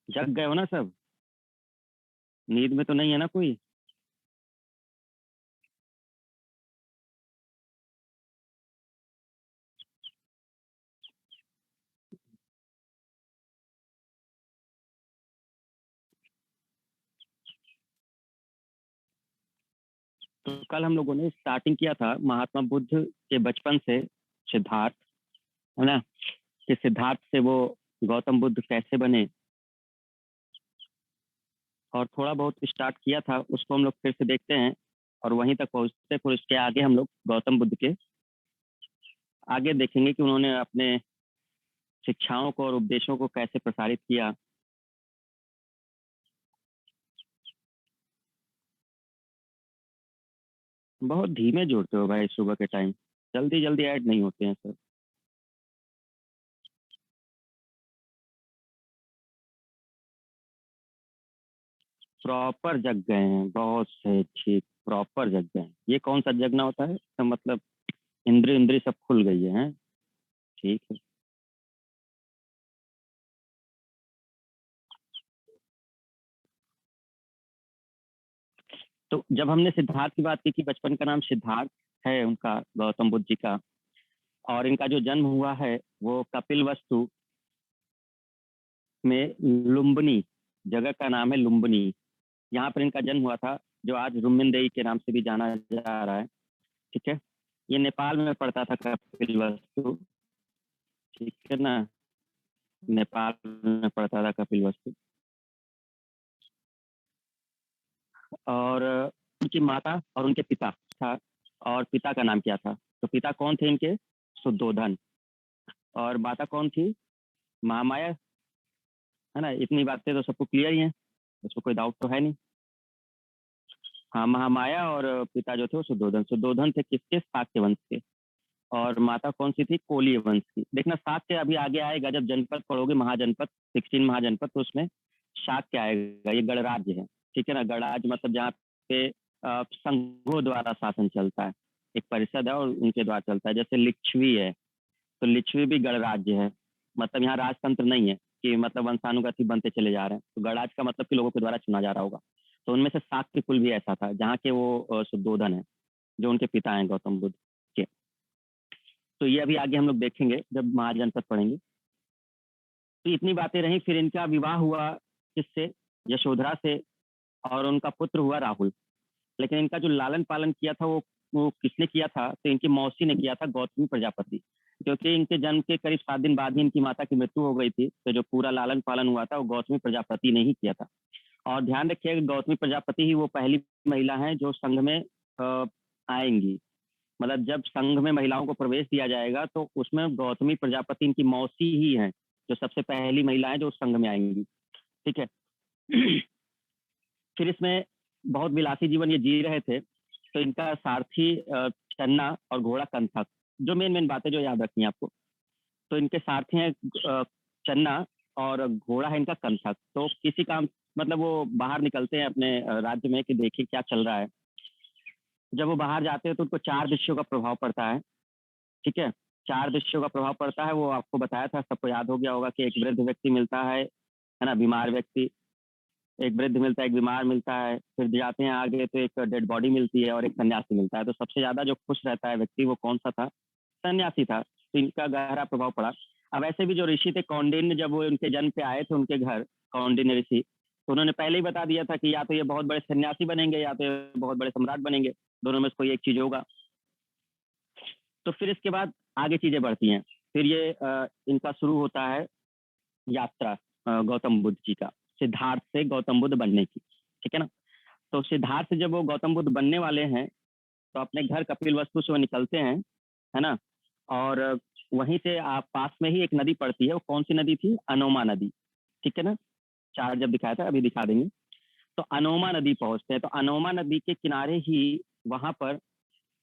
जग गए हो ना सब? नींद में तो नहीं है ना कोई? तो कल हम लोगों ने स्टार्टिंग किया था महात्मा बुद्ध के बचपन से, सिद्धार्थ, है ना, कि सिद्धार्थ से वो गौतम बुद्ध कैसे बने। और थोड़ा बहुत स्टार्ट किया था, उसको हम लोग फिर से देखते हैं और वहीं तक पहुंचते, फिर उसके आगे हम लोग गौतम बुद्ध के आगे देखेंगे कि उन्होंने अपने शिक्षाओं को और उपदेशों को कैसे प्रसारित किया। बहुत धीमे जोड़ते हो भाई सुबह के टाइम, जल्दी जल्दी ऐड नहीं होते हैं सर। प्रॉपर जग गए हैं, बहुत सही, ठीक, प्रॉपर जग गए हैं। ये कौन सा जगना होता है तो मतलब इंद्री इंद्री सब खुल गई है, हैं? ठीक है। तो जब हमने सिद्धार्थ की बात की कि बचपन का नाम सिद्धार्थ है उनका, गौतम बुद्ध जी का, और इनका जो जन्म हुआ है वो कपिल वस्तु में लुम्बिनी, जगह का नाम है लुम्बिनी, यहाँ पर इनका जन्म हुआ था, जो आज रुम्नदेई के नाम से भी जाना जा रहा है। ठीक है। ये नेपाल में पड़ता था कपिल वस्तु, ठीक है ना, नेपाल में पड़ता था कपिल वस्तु। और उनकी माता और उनके पिता था, और पिता का नाम क्या था? तो पिता कौन थे इनके? शुद्धोधन। और माता कौन थी? महामाया, है ना। इतनी बातें तो सबको क्लियर ही है, उसको कोई डाउट तो है नहीं। हाँ, महामाया, और पिता जो थे वो शुद्धोधन। शुद्धोधन थे किसके? शाक्य वंश के। और माता कौन सी थी? कोलीय वंश की। देखना शाक्य अभी आगे आएगा, जब जनपद पढ़ोगे, महाजनपद, 16 महाजनपद, तो उसमें शाक्य आएगा। ये गणराज्य है, ठीक है ना। गणराज्य मतलब जहाँ पे संघों द्वारा शासन चलता है, एक परिषद है और उनके द्वारा चलता है। जैसे लिच्छवी है, तो लिच्छवी भी गणराज्य है, मतलब यहाँ राजतंत्र नहीं है कि मतलब वंशानुगति बनते चले जा रहे हैं। तो गणराज्य का मतलब कि लोगों के द्वारा चुना जा रहा होगा। तो उनमें से शाक्य कुल भी ऐसा था, जहाँ के वो शुद्धोधन है, जो उनके पिता हैं गौतम बुद्ध के। तो ये अभी आगे हम लोग देखेंगे जब महाजनपद पढ़ेंगे। तो इतनी बातें रही, फिर इनका विवाह हुआ किससे? यशोधरा से, और उनका पुत्र हुआ राहुल। लेकिन इनका जो लालन पालन किया था वो किसने किया था? तो इनकी मौसी ने किया था, गौतमी प्रजापति। क्योंकि इनके जन्म के करीब 7 दिन बाद ही इनकी माता की मृत्यु हो गई थी, तो जो पूरा लालन पालन हुआ था वो गौतमी प्रजापति ने ही किया था। और ध्यान रखिएगा, गौतमी प्रजापति ही वो पहली महिला है जो संघ में आएंगी। मतलब जब संघ में महिलाओं को प्रवेश दिया जाएगा तो उसमें गौतमी प्रजापति इनकी मौसी ही है जो सबसे पहली महिला है जो उस संघ में आएंगी। ठीक है। फिर इसमें बहुत विलासी जीवन ये जी रहे थे। तो इनका सारथी चन्ना और घोड़ा कंथक, जो मेन मेन बातें जो याद रखनी है आपको। तो इनके सारथी हैं चन्ना, और घोड़ा है इनका कंथक। तो किसी काम, मतलब वो बाहर निकलते हैं अपने राज्य में कि देखिए क्या चल रहा है। जब वो बाहर जाते हैं तो उनको 4 दृश्यों का प्रभाव पड़ता है। ठीक है। 4 दृश्यों का प्रभाव पड़ता है, वो आपको बताया था, सबको याद हो गया होगा कि एक वृद्ध व्यक्ति मिलता है ना, बीमार व्यक्ति, एक वृद्ध मिलता है, एक बीमार मिलता है, फिर जाते हैं आगे तो एक डेड बॉडी मिलती है और एक सन्यासी मिलता है। तो सबसे ज्यादा जो खुश रहता है व्यक्ति वो कौन सा था? सन्यासी था। तो इनका गहरा प्रभाव पड़ा। अब ऐसे भी जो ऋषि थे कौंडिन्य, जब वो उनके जन्म पे आए थे उनके घर, कौंडिन्य ऋषि, तो उन्होंने पहले ही बता दिया था कि या तो ये बहुत बड़े सन्यासी बनेंगे या तो ये बहुत बड़े सम्राट बनेंगे, दोनों में से कोई एक चीज होगा। तो फिर इसके बाद आगे चीजें बढ़ती हैं। फिर ये इनका शुरू होता है यात्रा गौतम बुद्ध जी का, सिद्धार्थ से गौतम बुद्ध बनने की। ठीक है ना। तो सिद्धार्थ से जब वो गौतम बुद्ध बनने वाले हैं तो अपने घर कपिल वस्तु से वो निकलते हैं, है ना। और वहीं से आप पास में ही एक नदी पड़ती है, वो कौन सी नदी थी? अनोमा नदी। ठीक है ना। चार जब दिखाया था, अभी दिखा देंगे। तो अनोमा नदी पहुंचते हैं, तो अनोमा नदी के किनारे ही वहां पर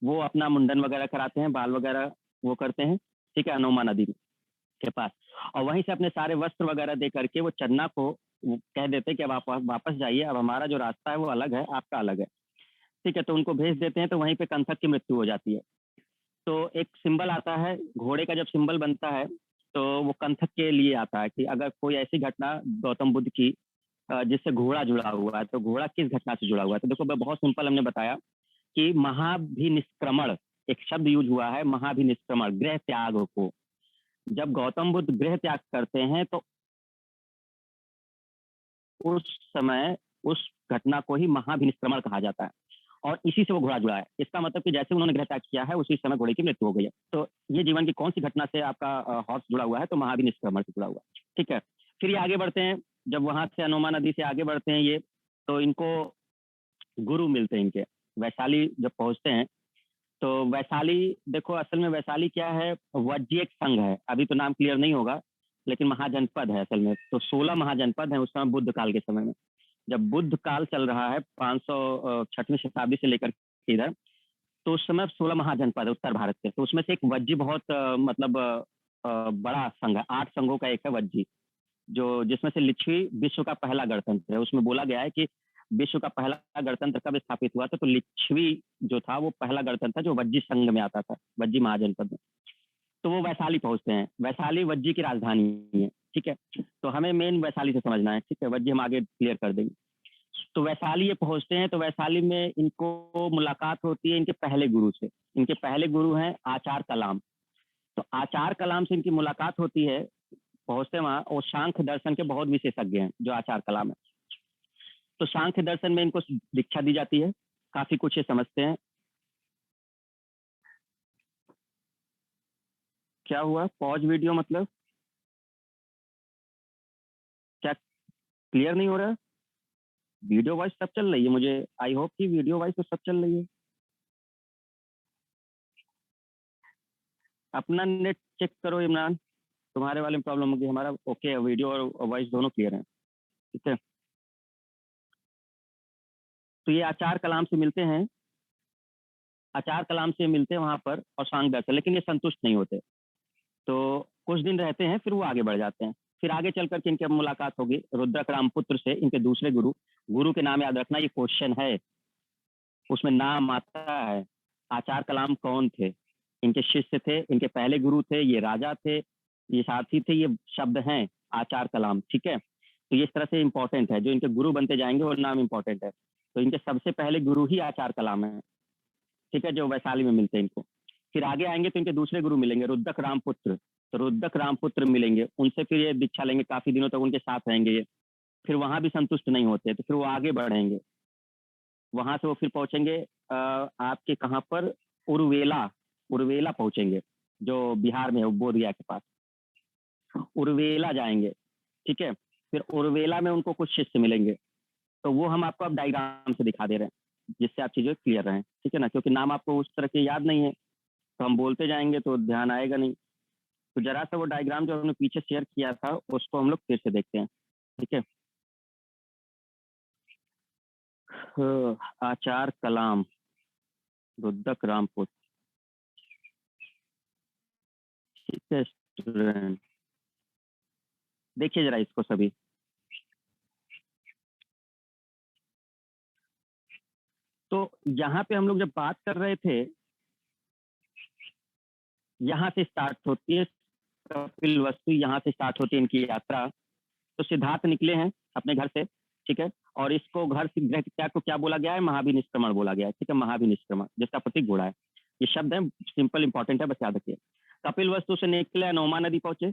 वो अपना मुंडन वगैरह कराते हैं, बाल वगैरह वो करते हैं। ठीक है, अनोमा नदी के पास। और वहीं से अपने सारे वस्त्र वगैरह दे करके वो चन्ना को वो कह देते हैं कि अब आप वापस जाइए, अब हमारा जो रास्ता है वो अलग है, आपका अलग है। ठीक है। तो उनको भेज देते हैं, तो वहीं पे कंथक की मृत्यु हो जाती है। तो एक सिंबल आता है घोड़े का, जब सिंबल बनता है तो वो कंथक के लिए आता है कि अगर कोई ऐसी घटना गौतम बुद्ध की जिससे घोड़ा जुड़ा हुआ है, तो घोड़ा किस घटना से जुड़ा हुआ है? तो देखो बहुत सिंपल हमने बताया कि महाभिनिष्क्रमण एक शब्द यूज हुआ है, महाभिनिष्क्रमण गृह त्याग को। जब गौतम बुद्ध गृह त्याग करते हैं तो उस समय उस घटना को ही महाभिनिष्क्रमण कहा जाता है और इसी से वो घोड़ा जुड़ा है। इसका मतलब कि जैसे उन्होंने गृह त्याग किया है उसी समय घोड़े की मृत्यु हो गई है। तो ये जीवन की कौन सी घटना से आपका हॉर्स जुड़ा हुआ है? तो महाभिनिष्क्रमण से जुड़ा हुआ है। ठीक है, फिर ये आगे बढ़ते हैं। जब वहां से अनोमा नदी से आगे बढ़ते हैं ये, तो इनको गुरु मिलते हैं इनके। वैशाली जब पहुंचते हैं तो वैशाली, देखो असल में वैशाली क्या है, वज्जी एक संघ है, अभी तो नाम क्लियर नहीं होगा, लेकिन महाजनपद है असल में। तो 16 महाजनपद है उस समय बुद्ध काल के समय में। जब बुद्ध काल चल रहा है 506वीं शताब्दी से लेकर इधर, तो उस समय 16 महाजनपद है उत्तर भारत के। तो उसमें से एक वज्जी बहुत मतलब बड़ा संघ है, 8 संघों का एक है वज्जी, जो जिसमें से लिच्छवी विश्व का पहला गणतंत्र है। उसमें बोला गया है कि विश्व का पहला गणतंत्र कब स्थापित हुआ था, तो लिच्छवी जो था वो पहला गणतंत्र था जो वज्जी संघ में आता था, वज्जी महाजनपद में। तो वो वैशाली पहुंचते हैं। वैशाली वज्जी की राजधानी है। ठीक है, तो हमें मेन वैशाली से समझना है। ठीक है, वज्जी हम आगे क्लियर कर देंगे। तो वैशाली ये पहुंचते हैं, तो वैशाली में इनको मुलाकात होती है इनके पहले गुरु से। इनके पहले गुरु हैं आचार कलाम। तो आचार कलाम से इनकी मुलाकात होती है। पहुंचते वहां, और सांख्य दर्शन के बहुत विशेषज्ञ हैं जो आचार कलाम है। तो सांख्य दर्शन में इनको दीक्षा दी जाती है, काफी कुछ ये समझते हैं। क्या हुआ पॉज वीडियो, मतलब क्या क्लियर नहीं हो रहा? वीडियो वॉइस सब चल रही है, मुझे आई होप कि वीडियो वॉइस तो सब चल रही है। अपना नेट चेक करो इमरान, तुम्हारे वाले में प्रॉब्लम होगी, हमारा ओके है, वीडियो और वॉइस दोनों क्लियर है। ठीक है, तो ये आचार कलाम से मिलते हैं, आचार कलाम से मिलते हैं वहां पर और सांग दर्शन, लेकिन ये संतुष्ट नहीं होते। तो कुछ दिन रहते हैं, फिर वो आगे बढ़ जाते हैं। फिर आगे चल करके इनकी मुलाकात होगी रुद्रक रामपुत्र से, इनके दूसरे गुरु। गुरु के नाम याद रखना, ये क्वेश्चन है, उसमें नाम आता है। आचार कलाम कौन थे? इनके शिष्य थे, इनके पहले गुरु थे, ये राजा थे, ये सारथी थे, ये शब्द हैं आचार कलाम। ठीक है, तो ये इस तरह से इंपॉर्टेंट है, जो इनके गुरु बनते जाएंगे वो नाम इंपॉर्टेंट है। तो इनके सबसे पहले गुरु ही आचार कलाम है। ठीक है, जो वैशाली में मिलते हैं इनको। फिर आगे आएंगे तो इनके दूसरे गुरु मिलेंगे रुद्रक रामपुत्र। तो रुद्रक रामपुत्र मिलेंगे, उनसे फिर ये दीक्षा लेंगे, काफी दिनों तक उनके साथ रहेंगे ये। फिर वहां भी संतुष्ट नहीं होते, तो फिर वो आगे बढ़ेंगे। वहां से वो फिर पहुंचेंगे आपके कहाँ पर, उर्वेला। उर्वेला पहुंचेंगे, जो बिहार में है, बोधगया के पास। उर्वेला जाएंगे। ठीक है, फिर उर्वेला में उनको कुछ शिष्य मिलेंगे। तो वो हम आपको अब डायग्राम से दिखा दे रहे हैं, जिससे आप चीजें क्लियर रहें। ठीक है ना, क्योंकि नाम आपको उस तरह के याद नहीं है, तो हम बोलते जाएंगे तो ध्यान आएगा नहीं। तो जरा सा वो डायग्राम जो हमने पीछे शेयर किया था उसको हम लोग फिर से देखते हैं। ठीक है, आचार कलाम, रुद्रक रामपुत्र। ठीक है स्टूडेंट, देखिए जरा इसको सभी। तो यहाँ पे हम लोग जब बात कर रहे थे, यहाँ से स्टार्ट होती है कपिल वस्तु, यहाँ से स्टार्ट होती है इनकी यात्रा। तो सिद्धार्थ निकले हैं अपने घर से। ठीक है, और इसको घर से गृह त्याग को क्या बोला गया है? महाभिनिष्क्रमण बोला गया है। ठीक है, महाभिनिष्क्रमण, जिसका प्रतीक घोड़ा है। ये शब्द है, सिंपल इंपॉर्टेंट है, बस याद रखिए। कपिल वस्तु से निकले, अनोमा नदी पहुंचे।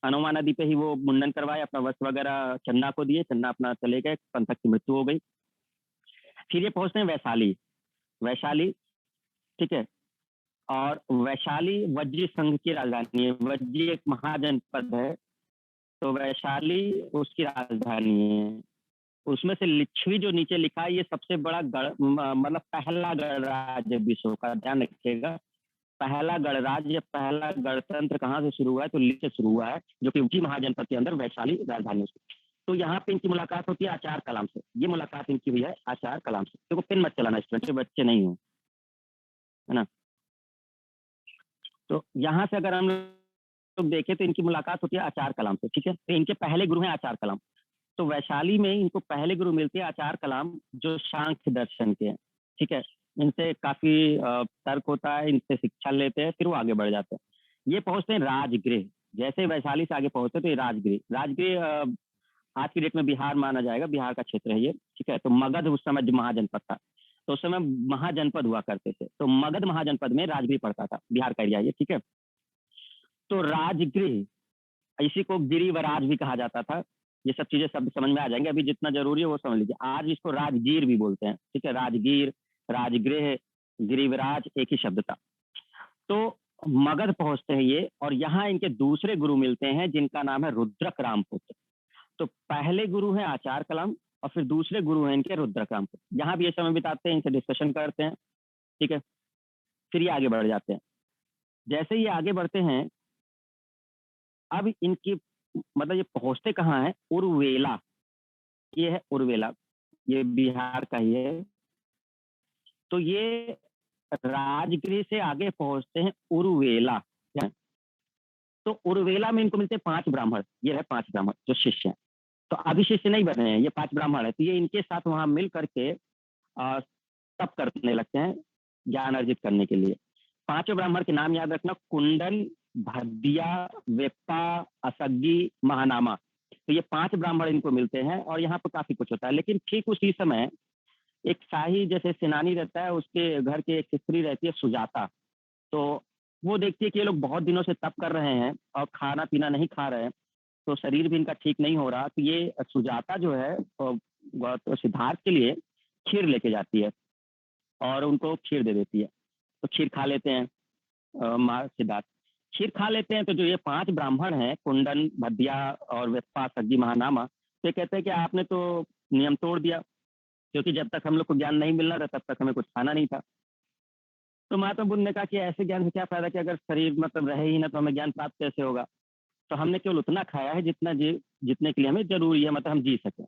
अनोमा नदी पे ही वो मुंडन करवाए, अपना वस्त्र वगैरह चन्ना को दिए, चन्ना अपना चले गए, पंथक की मृत्यु हो गई। फिर ये पहुंचते हैं वैशाली। वैशाली, ठीक है, और वैशाली वज्जी संघ की राजधानी है। वज्जी एक महाजनपद है, तो वैशाली उसकी राजधानी है। उसमें से लिच्छवी जो नीचे लिखा है, ये सबसे बड़ा मतलब पहला गणराज्य विश्व का, ध्यान रखिएगा। पहला गणराज्य या पहला गणतंत्र कहाँ से शुरू हुआ है? तो लिच्छ से शुरू हुआ है, जो कि उनकी महाजनपद के अंदर वैशाली राजधानी है। तो यहाँ पे इनकी मुलाकात होती है आचार कलाम से। ये मुलाकात इनकी हुई है आचार कलाम से। देखो पेन मत चलाना स्टूडेंट, बच्चे नहीं हो, है ना। तो यहाँ से अगर हम लोग देखें तो इनकी मुलाकात होती है आचार कलाम से। ठीक है, तो इनके पहले गुरु हैं आचार कलाम। तो वैशाली में इनको पहले गुरु मिलते हैं आचार कलाम, जो सांख्य दर्शन के हैं। ठीक है, इनसे काफी तर्क होता है, इनसे शिक्षा लेते हैं, फिर वो आगे बढ़ जाते हैं। ये पहुंचते हैं राजगृह। जैसे ही वैशाली से आगे पहुंचे तो ये राजगिरी, राजगिरी आज की डेट में बिहार माना जाएगा, बिहार का क्षेत्र है ये, ठीक है। तो मगध उस समय जो महाजनपद था, तो उस समय महाजनपद हुआ करते थे, तो मगध महाजनपद में राजगिरी पड़ता था, बिहार का एरिया ये, ठीक है। तो राजगृह, इसी को गिरिवराज भी कहा जाता था। ये सब चीजें सब समझ में आ जाएंगे, अभी जितना जरूरी है वो समझ लीजिए। आज इसको राजगीर भी बोलते हैं, ठीक है। राजगीर, राजगृह, गिरिवराज एक ही शब्द था। तो मगध पहुंचते हैं ये, और यहाँ इनके दूसरे गुरु मिलते हैं जिनका नाम है रुद्रक रामपुत्र। तो पहले गुरु हैं आचार कलाम, और फिर दूसरे गुरु हैं इनके रुद्रक रामपुत्र। यहाँ भी ये समय बिताते हैं, इनसे डिस्कशन करते हैं, ठीक है। फिर ये आगे बढ़ जाते हैं। जैसे ये आगे बढ़ते हैं, अब इनकी मतलब ये पहुंचते कहाँ है, उर्वेला, ये है उर्वेला, ये बिहार का ही है। तो ये राजगृह से आगे पहुंचते हैं उर्वेला। तो उर्वेला में इनको मिलते हैं 5 ब्राह्मण, ये है 5 ब्राह्मण जो शिष्य हैं। तो अभी शिष्य नहीं बने हैं, ये 5 ब्राह्मण है। तो ये इनके साथ वहां मिल करके तप करने लगते हैं ज्ञान अर्जित करने के लिए। 5 ब्राह्मण के नाम याद रखना, कुंडन, भद्दिया, वेप्पा, असग्गी, महानामा। तो ये 5 ब्राह्मण इनको मिलते हैं, और यहाँ पर काफी कुछ होता है। लेकिन ठीक उसी समय एक शाही जैसे सेनानी रहता है, उसके घर की एक स्त्री रहती है सुजाता। तो वो देखती है कि ये लोग बहुत दिनों से तप कर रहे हैं और खाना पीना नहीं खा रहे हैं, तो शरीर भी इनका ठीक नहीं हो रहा। तो ये सुजाता जो है तो सिद्धार्थ के लिए खीर लेके जाती है और उनको खीर दे देती है। तो खीर खा लेते हैं माँ सिद्धार्थ, खीर खा लेते हैं। तो जो ये 5 ब्राह्मण हैं, कुंडन, भद्दिया और वेस्पा, सग्गी, महानामा, तो ये कहते हैं कि आपने तो नियम तोड़ दिया, क्योंकि जब तक हम लोग को ज्ञान नहीं मिल रहा था तब तक हमें कुछ खाना नहीं था। तो महात्मा बुद्ध ने कहा कि ऐसे ज्ञान से क्या फायदा, कि अगर शरीर मतलब रहे ही ना तो हमें ज्ञान प्राप्त कैसे होगा। तो हमने केवल उतना खाया है जितने के लिए हमें जरूरी है, मतलब हम जी सकें।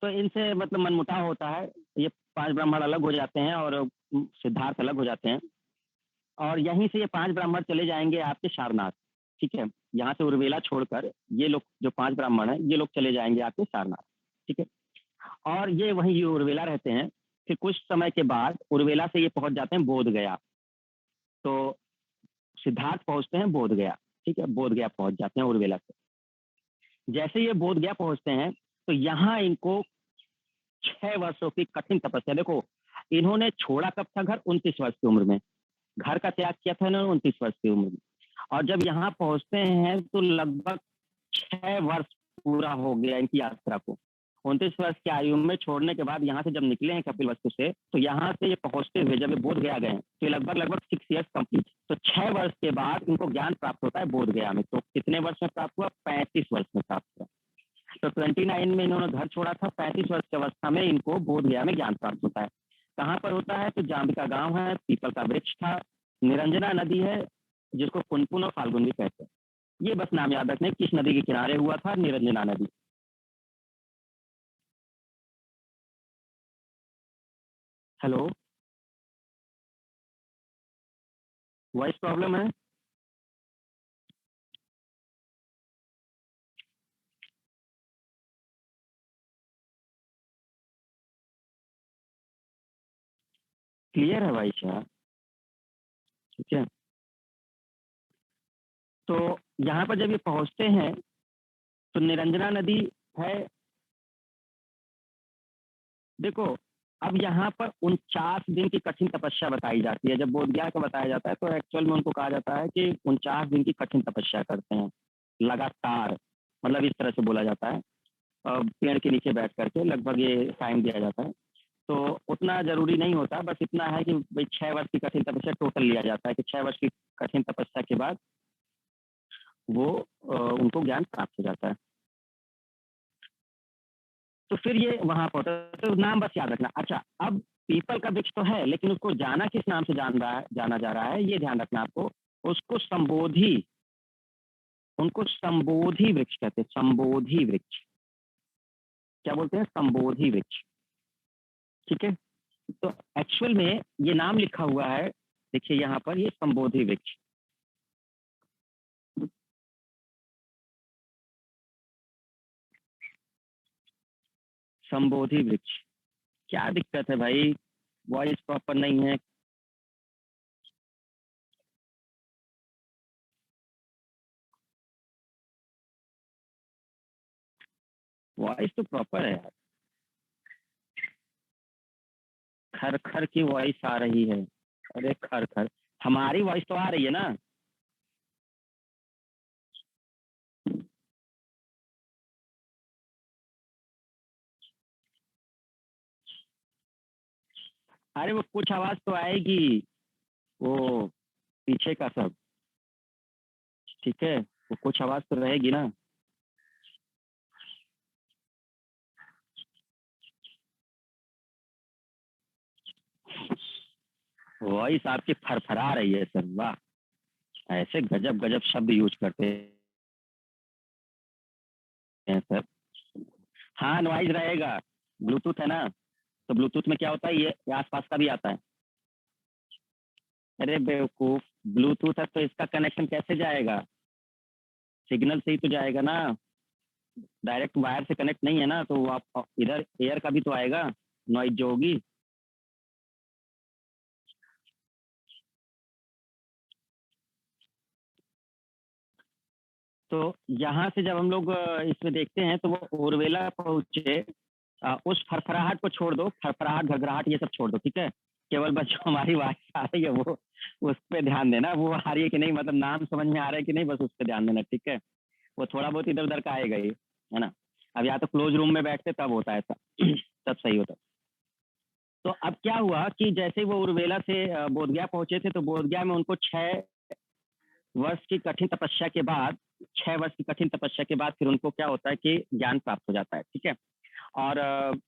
तो इनसे मतलब मनमुटाव होता है, ये 5 ब्राह्मण अलग हो जाते हैं और सिद्धार्थ अलग हो जाते हैं। और यहीं से ये 5 ब्राह्मण चले जाएंगे आपके सारनाथ, ठीक है। यहाँ से उर्वेला छोड़कर ये लोग जो 5 ब्राह्मण हैं, ये लोग चले जाएंगे आपके सारनाथ, ठीक है। और ये वहीं ये उर्वेला रहते हैं। फिर कुछ समय के बाद उर्वेला से ये पहुंच जाते हैं बोध गया। तो सिद्धार्थ पहुंचते हैं बोध गया, ठीक है, बोध गया पहुंच जाते हैं उर्वेला से। जैसे ये बोध गया पहुंचते हैं, तो यहाँ इनको 6 वर्षों की कठिन तपस्या, देखो इन्होंने छोड़ा कब था घर, 29 वर्ष की उम्र में घर का त्याग किया था इन्होंने, 29 वर्ष की उम्र में। और जब यहाँ पहुंचते हैं तो लगभग 6 वर्ष पूरा हो गया इनकी यात्रा को। 29 वर्ष की आयु में छोड़ने के बाद यहाँ से जब निकले हैं कपिल वस्तु से, तो यहाँ से ये पहुंचते हुए जब ये बोध गया गए तो लगभग लगभग 6 ईयर्स कंप्लीट। तो 6 वर्ष के बाद इनको ज्ञान प्राप्त होता है बोध गया में। तो कितने वर्ष में प्राप्त हुआ, 35 वर्ष में प्राप्त हुआ। तो 29 में इन्होंने घर छोड़ा था, 35 वर्ष की अवस्था में इनको बोध गया में ज्ञान प्राप्त होता है। कहाँ पर होता है, तो जाम्बिका गांव है, पीपल का वृक्ष था, निरंजना नदी है जिसको पुनपुन और फाल्गुन भी कहते हैं। ये बस नाम याद रखने, किस नदी के किनारे हुआ था, निरंजना नदी। हेलो, वॉइस प्रॉब्लम है? क्लियर है भाई साहब? ठीक है। तो यहाँ पर जब ये पहुंचते हैं तो निरंजना नदी है, देखो। अब यहाँ पर 49 दिन की कठिन तपस्या बताई जाती है। जब बोध गया का बताया जाता है तो एक्चुअल में उनको कहा जाता है कि 49 दिन की कठिन तपस्या करते हैं लगातार, मतलब इस तरह से बोला जाता है। पेड़ के नीचे बैठ करके लगभग ये टाइम दिया जाता है। तो उतना जरूरी नहीं होता, बस इतना है कि भाई 6 वर्ष की कठिन तपस्या टोटल लिया जाता है कि 6 वर्ष की कठिन तपस्या के बाद वो उनको ज्ञान प्राप्त हो जाता है। तो फिर ये वहां पहुंचा, तो नाम बस याद रखना। अच्छा, अब पीपल का वृक्ष तो है, लेकिन उसको जाना किस नाम से जाना जा रहा है, ये ध्यान रखना आपको। उसको संबोधि, उनको संबोधि वृक्ष कहते हैं, संबोधि वृक्ष। क्या बोलते हैं, संबोधि वृक्ष, ठीक है। तो एक्चुअल में ये नाम लिखा हुआ है, देखिए यहाँ पर, ये संबोधि वृक्ष, संबोधि वृक्ष। क्या दिक्कत है भाई, वॉइस प्रॉपर नहीं है? वॉइस तो प्रॉपर है यार। खर खर की वॉइस आ रही है। अरे खर खर, हमारी वॉइस तो आ रही है ना। अरे वो कुछ आवाज तो आएगी, वो पीछे का सब। ठीक है, वो कुछ आवाज तो रहेगी ना। वॉइस आपकी फरफरा रही है सर, वाह। ऐसे गजब गजब शब्द यूज करते हैं सर। हाँ, नॉइज रहेगा। ब्लूटूथ है ना, तो ब्लूटूथ में क्या होता है, ये आसपास का भी आता है। अरे बेवकूफ, ब्लूटूथ है तो इसका कनेक्शन कैसे जाएगा? सिग्नल से ही तो जाएगा ना। डायरेक्ट वायर से कनेक्ट नहीं है ना, तो आप इधर एयर का भी तो आएगा, नॉइज जो होगी। तो यहाँ से जब हम लोग इसमें देखते हैं तो वो उर्वेला पहुंचे। उस फरफराहट को छोड़ दो, फरफराहट घरघराहट ये सब छोड़ दो, ठीक है। केवल बस जो हमारी आवाज आ रही है वो, उस पर ध्यान देना, वो आ रही है कि नहीं, मतलब नाम समझ में आ रहा है कि नहीं, बस उस पर ध्यान देना, ठीक है। वो थोड़ा बहुत इधर उधर का आएगा ही, है ना। अब या तो क्लोज रूम में बैठते तब होता है ऐसा, तब सही होता। तो अब क्या हुआ कि जैसे वो उर्वेला से बोधगया पहुंचे थे, तो बोधगया में उनको 6 वर्ष की कठिन तपस्या के बाद, 6 वर्ष की कठिन तपस्या के बाद फिर उनको क्या होता है कि ज्ञान प्राप्त हो जाता है, ठीक है। और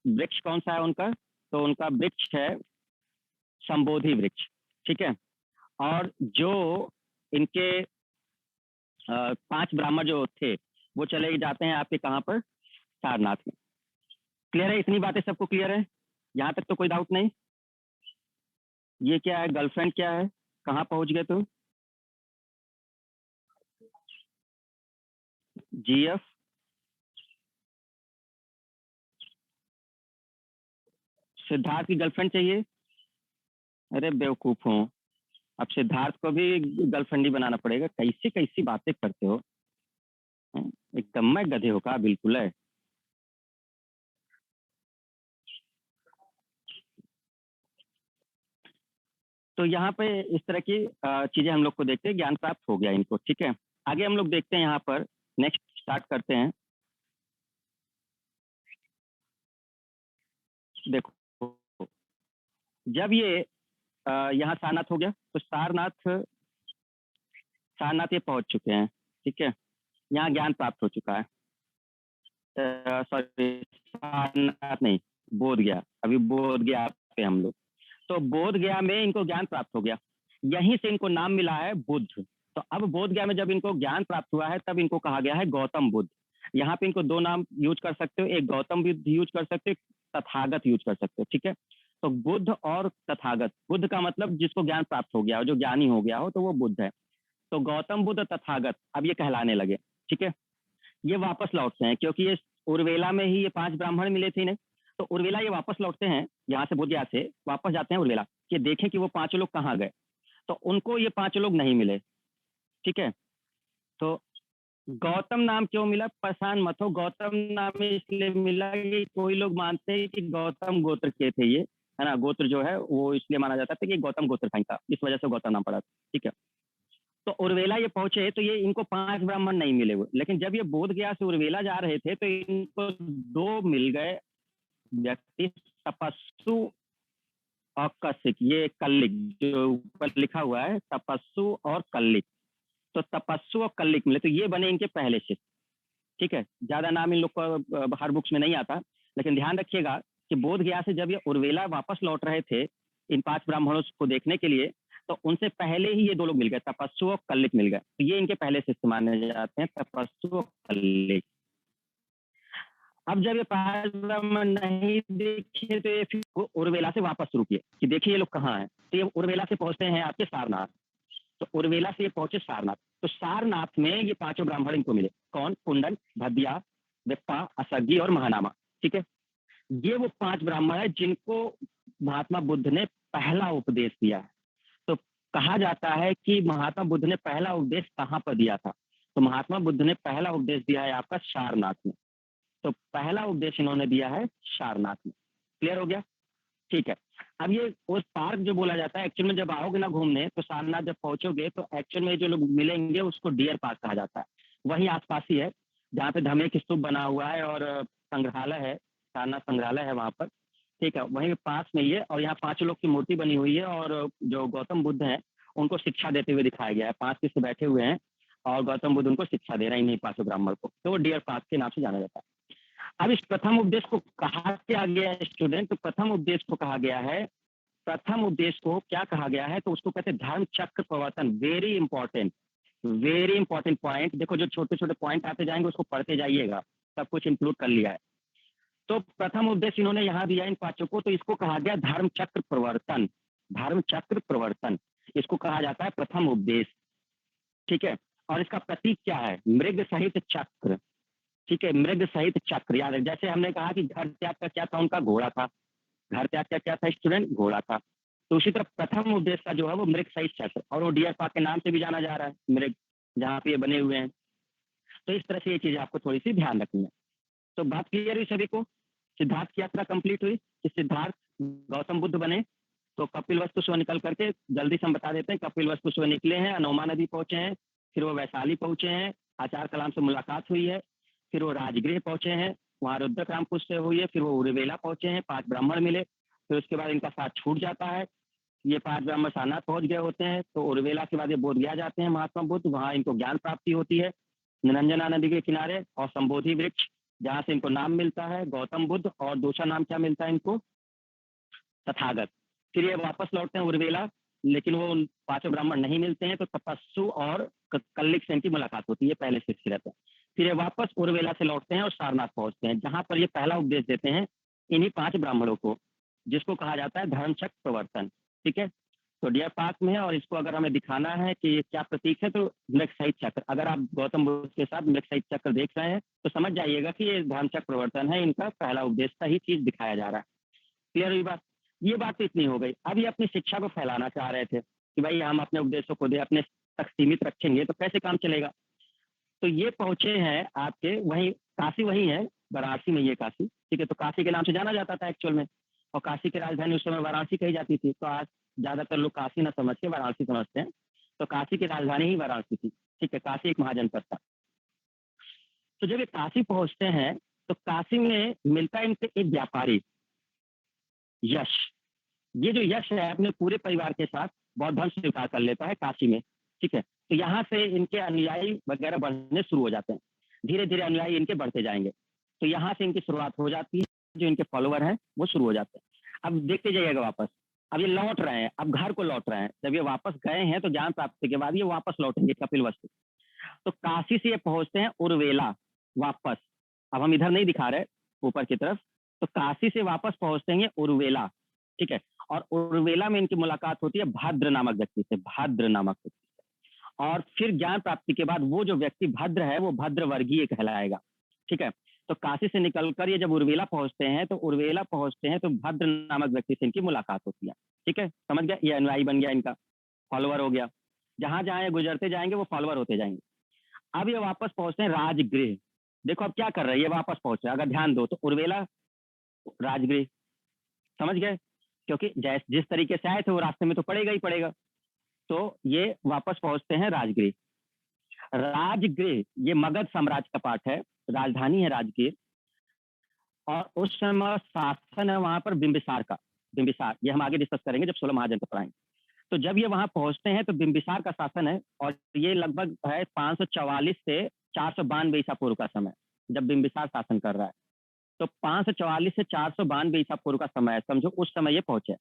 वृक्ष कौन सा है उनका? तो उनका वृक्ष है संबोधि वृक्ष, ठीक है। और जो इनके 5 ब्राह्मण जो थे, वो चले जाते हैं आपके कहाँ पर, सारनाथ में। क्लियर है? इतनी बातें सबको क्लियर है? यहाँ तक तो कोई डाउट नहीं? ये क्या है, गर्लफ्रेंड क्या है, कहाँ पहुंच गए तुम? जीएफ? सिद्धार्थ की गर्लफ्रेंड चाहिए? अरे बेवकूफ हूँ, अब सिद्धार्थ को भी गर्लफ्रेंड ही बनाना पड़ेगा? कैसी कैसी बातें करते हो, हैं? एकदम मैं गधे हो का बिल्कुल है। तो यहाँ पे इस तरह की चीजें हम लोग को देखते हैं, ज्ञान प्राप्त हो गया इनको, ठीक है। आगे हम लोग देखते हैं यहाँ पर, नेक्स्ट स्टार्ट करते हैं। देखो, जब ये यहाँ सारनाथ हो गया, तो सारनाथ ये पहुंच चुके हैं, ठीक है। यहाँ ज्ञान प्राप्त हो चुका है। सॉरी, सारनाथ नहीं, बोध गया, अभी बोध गया पे हम लोग। तो बोध गया में इनको ज्ञान प्राप्त हो गया, यहीं से इनको नाम मिला है बुद्ध। तो अब बोध गया में जब इनको ज्ञान प्राप्त हुआ है, तब इनको कहा गया है गौतम बुद्ध। यहाँ पे इनको 2 नाम यूज कर सकते हो, एक गौतम बुद्ध यूज कर सकते हो, एक तथागत यूज कर सकते हो, ठीक है। तो बुद्ध और तथागत, बुद्ध का मतलब जिसको ज्ञान प्राप्त हो गया हो, जो ज्ञानी हो गया हो, तो वो बुद्ध है। तो गौतम बुद्ध तथागत अब ये कहलाने लगे, ठीक है। ये वापस लौटते हैं, क्योंकि ये उर्वेला में ही ये 5 ब्राह्मण मिले थे इन्हें। तो उर्वेला ये वापस लौटते हैं, यहाँ से बोधगया से वापस जाते हैं उर्वेला, कि देखें कि वो 5 लोग कहाँ गए। तो उनको ये 5 लोग नहीं मिले, ठीक है। तो गौतम नाम क्यों मिला, परेशान मत हो। गौतम नाम इसलिए मिला कि कोई लोग मानते हैं कि गौतम गोत्र के थे ये, है ना। गोत्र जो है वो इसलिए माना जाता था कि गौतम गोत्र का ही था, इस वजह से गौतम नाम पड़ा, ठीक है। तो उर्वेला ये पहुंचे, तो ये इनको 5 ब्राह्मण नहीं मिले हुए, लेकिन जब ये बोध गया से उर्वेला जा रहे थे, तो इनको 2 मिल गए व्यक्ति, तपस्सु और कसिक। ये कल्लिक जो ऊपर लिखा हुआ है, तपस्सु और कल्लिक। तो तपस्सु और कल्लिक मिले, तो ये बने इनके पहले शिष्य, ठीक है। ज्यादा नाम इन लोग को हर बुक्स में नहीं आता, लेकिन ध्यान रखिएगा कि बोध गया से जब ये उर्वेला वापस लौट रहे थे इन 5 ब्राह्मणों को देखने के लिए, तो उनसे पहले ही ये 2 लोग मिल गए, तपस्सु और कल्लिक मिल गए। तो ये इनके पहले शिष्य माने जाते हैं, तपस्सु और कल्लिक। अब जब ये 5 ब्राह्मण नहीं दिखे, तो ये फिर उर्वेला से वापस शुरू किए कि देखिए ये लोग कहाँ हैं। तो ये उर्वेला से पहुंचते हैं आपके सारनाथ। तो उर्वेला से ये पहुंचे सारनाथ। तो सारनाथ में ये 5 ब्राह्मण इनको मिले, कौन? कुंडन, भद्दिया, विप्पा, असग्गी और महानामा, ठीक है। ये वो 5 ब्राह्मण है जिनको महात्मा बुद्ध ने पहला उपदेश दिया है। तो कहा जाता है कि महात्मा बुद्ध ने पहला उपदेश कहाँ पर दिया था? तो महात्मा बुद्ध ने पहला उपदेश दिया है आपका सारनाथ में। तो पहला उपदेश इन्होंने दिया है सारनाथ में। क्लियर हो गया? ठीक है। अब ये उस पार्क जो बोला जाता है, एक्चुअल में जब आओगे ना घूमने तो सारनाथ जब पहुंचोगे तो एक्चुअल में जो लोग मिलेंगे उसको डियर पार्क कहा जाता है। वही आसपास ही है जहाँ पे धमेक स्तूप बना हुआ है और संग्रहालय है, सारनाथ संग्रहालय है वहाँ पर। ठीक है, वहीं पास में ही है और यहाँ 5 लोग की मूर्ति बनी हुई है और जो गौतम बुद्ध है उनको शिक्षा देते हुए दिखाया गया है। 5 शिष्य बैठे हुए हैं और गौतम बुद्ध उनको शिक्षा दे रहे हैं, इन्हीं 5 ब्राह्मण को, तो वो डियर पार्क के नाम से जाना जाता है। अब इस प्रथम उपदेश को कहा क्या गया है स्टूडेंट? तो प्रथम उपदेश को कहा गया है, प्रथम उपदेश को क्या कहा गया है? तो उसको कहते हैं धर्म चक्र प्रवर्तन। Very important point. देखो जो छोटे छोटे पॉइंट आते जाएंगे उसको पढ़ते जाइएगा, सब कुछ इंक्लूड कर लिया है। तो प्रथम उपदेश इन्होंने यहाँ दिया इन 5 को, तो इसको कहा गया धर्म चक्र प्रवर्तन। धर्म चक्र प्रवर्तन इसको कहा जाता है प्रथम उपदेश। ठीक है, और इसका प्रतीक क्या है? मृग सहित चक्र। ठीक है, मृग सहित चक्र याद है। जैसे हमने कहा कि घर त्याग का क्या था? उनका घोड़ा था। घर त्याग का क्या था स्टूडेंट? घोड़ा था। तो उसी तरह प्रथम उपदेश का जो है वो मृग सहित चक्र, और वो डियर पार्क के नाम से भी जाना जा रहा है, मृग, जहाँ पे ये बने हुए हैं। तो इस तरह से ये चीजें आपको थोड़ी सी ध्यान रखनी है। तो बात क्लियर हुई सभी को? सिद्धार्थ की यात्रा कंप्लीट हुई कि सिद्धार्थ गौतम बुद्ध बने। तो कपिल वस्तु से निकल करके जल्दी से हम बता देते हैं, कपिल वस्तु से निकले हैं, अनोमा नदी पहुंचे हैं, फिर वो वैशाली पहुंचे हैं, आचार्य कलाम से मुलाकात हुई है, फिर वो राजगृह पहुंचे हैं, वहाँ रुद्रक रामपुर से हुई है, फिर वो उर्वेला पहुंचे हैं, 5 ब्राह्मण मिले, फिर उसके बाद इनका साथ छूट जाता है। ये 5 ब्राह्मण सारनाथ पहुंच गए होते हैं, तो उर्वेला के बाद ये बोधगया जाते हैं महात्मा बुद्ध, वहाँ इनको ज्ञान प्राप्ति होती है निरंजना नदी के किनारे, और संबोधि वृक्ष जहाँ से इनको नाम मिलता है गौतम बुद्ध, और दूसरा नाम क्या मिलता है इनको? तथागत। फिर ये वापस लौटते हैं उर्वेला, लेकिन वो उन 5 ब्राह्मण नहीं मिलते हैं, तो तपस्सु और कल्लिक से इनकी मुलाकात होती है, पहले से रहते हैं। फिर ये वापस उर्वेला से लौटते हैं और सारनाथ पहुंचते हैं, जहां पर ये पहला उपदेश देते हैं इन्हीं 5 ब्राह्मणों को, जिसको कहा जाता है धर्मचक्र प्रवर्तन। ठीक है, तो डियर पार्क में है, और इसको अगर हमें दिखाना है कि ये क्या प्रतीक है, तो मृग सहित चक्र, अगर आप गौतम बुद्ध के साथ मृग सहित चक्र देख रहे हैं तो समझ जाइएगा कि ये धर्मचक्र प्रवर्तन है, इनका पहला उपदेश का ही चीज दिखाया जा रहा है। क्लियर हुई बात? ये बात तो इतनी हो गई। अब ये अपनी शिक्षा को फैलाना चाह रहे थे कि भाई हम अपने उपदेशों को दे अपने तक सीमित रखेंगे तो कैसे काम चलेगा। तो ये पहुंचे हैं आपके वही, काशी वही है, वाराणसी में ये काशी। ठीक है, तो काशी के नाम से जाना जाता था एक्चुअल में, और काशी की राजधानी उस समय वाराणसी कही जाती थी। तो आज ज्यादातर लोग काशी ना समझ के वाराणसी समझते हैं, तो काशी की राजधानी ही वाराणसी थी। ठीक है, काशी एक महाजनपद था। तो जब ये काशी पहुंचते हैं तो काशी में मिलता है इनसे एक व्यापारी यश। ये जो यश है अपने पूरे परिवार के साथ बौद्ध धर्म स्वीकार कर लेता है काशी में। ठीक है, तो यहाँ से इनके अनुयायी वगैरह बढ़ने शुरू हो जाते हैं, धीरे धीरे अनुयायी इनके बढ़ते जाएंगे। तो यहाँ से इनकी शुरुआत हो जाती है, जो इनके फॉलोअर हैं वो शुरू हो जाते हैं। अब देखते जाइएगा वापस, अब ये लौट रहे हैं, अब घर को लौट रहे हैं। जब ये वापस गए हैं तो ज्ञान प्राप्ति के बाद ये वापस लौटेंगे कपिल वस्तु। तो काशी से ये पहुंचते हैं उर्वेला वापस। अब हम इधर नहीं दिखा रहे ऊपर की तरफ, तो काशी से वापस पहुंचते हैं उर्वेला। ठीक है, और उर्वेला में इनकी मुलाकात होती है भद्र नामक व्यक्ति से, भद्र नामक व्यक्ति से। और फिर ज्ञान प्राप्ति के बाद वो जो व्यक्ति भद्र है वो भद्र वर्गीय कहलाएगा। ठीक है, तो काशी से निकलकर ये जब उर्वेला पहुंचते हैं तो भद्र नामक व्यक्ति से इनकी मुलाकात होती है। ठीक है, समझ गया? ये अनुयायी बन गया, इनका फॉलोअर हो गया। जहां जहां ये गुजरते जाएंगे वो फॉलोअर होते जाएंगे। अब ये वापस पहुंचते हैं राजगृह। देखो अब क्या कर रहे हैं, ये वापस पहुंचे, अगर ध्यान दो तो उर्वेला राजगृह, समझ गए? क्योंकि जिस तरीके से आए थे वो रास्ते में तो पड़ेगा ही पड़ेगा। तो ये वापस पहुंचते हैं राजगृह। राजगृह ये मगध साम्राज्य का पार्ट है, राजधानी है राजगीर, और उस समय शासन है वहां पर बिंबिसार का। बिंबिसार ये हम आगे डिस्कस करेंगे जब 16 महाजन पढ़ाएंगे। तो जब ये वहां पहुंचते हैं तो बिंबिसार का शासन है, और ये लगभग है 544 से 492 ईसा पूर्व का समय, जब बिंबिसार शासन कर रहा है। तो 544 से 492 ईसा पूर्व का समय है, समझो उस समय ये पहुंचे।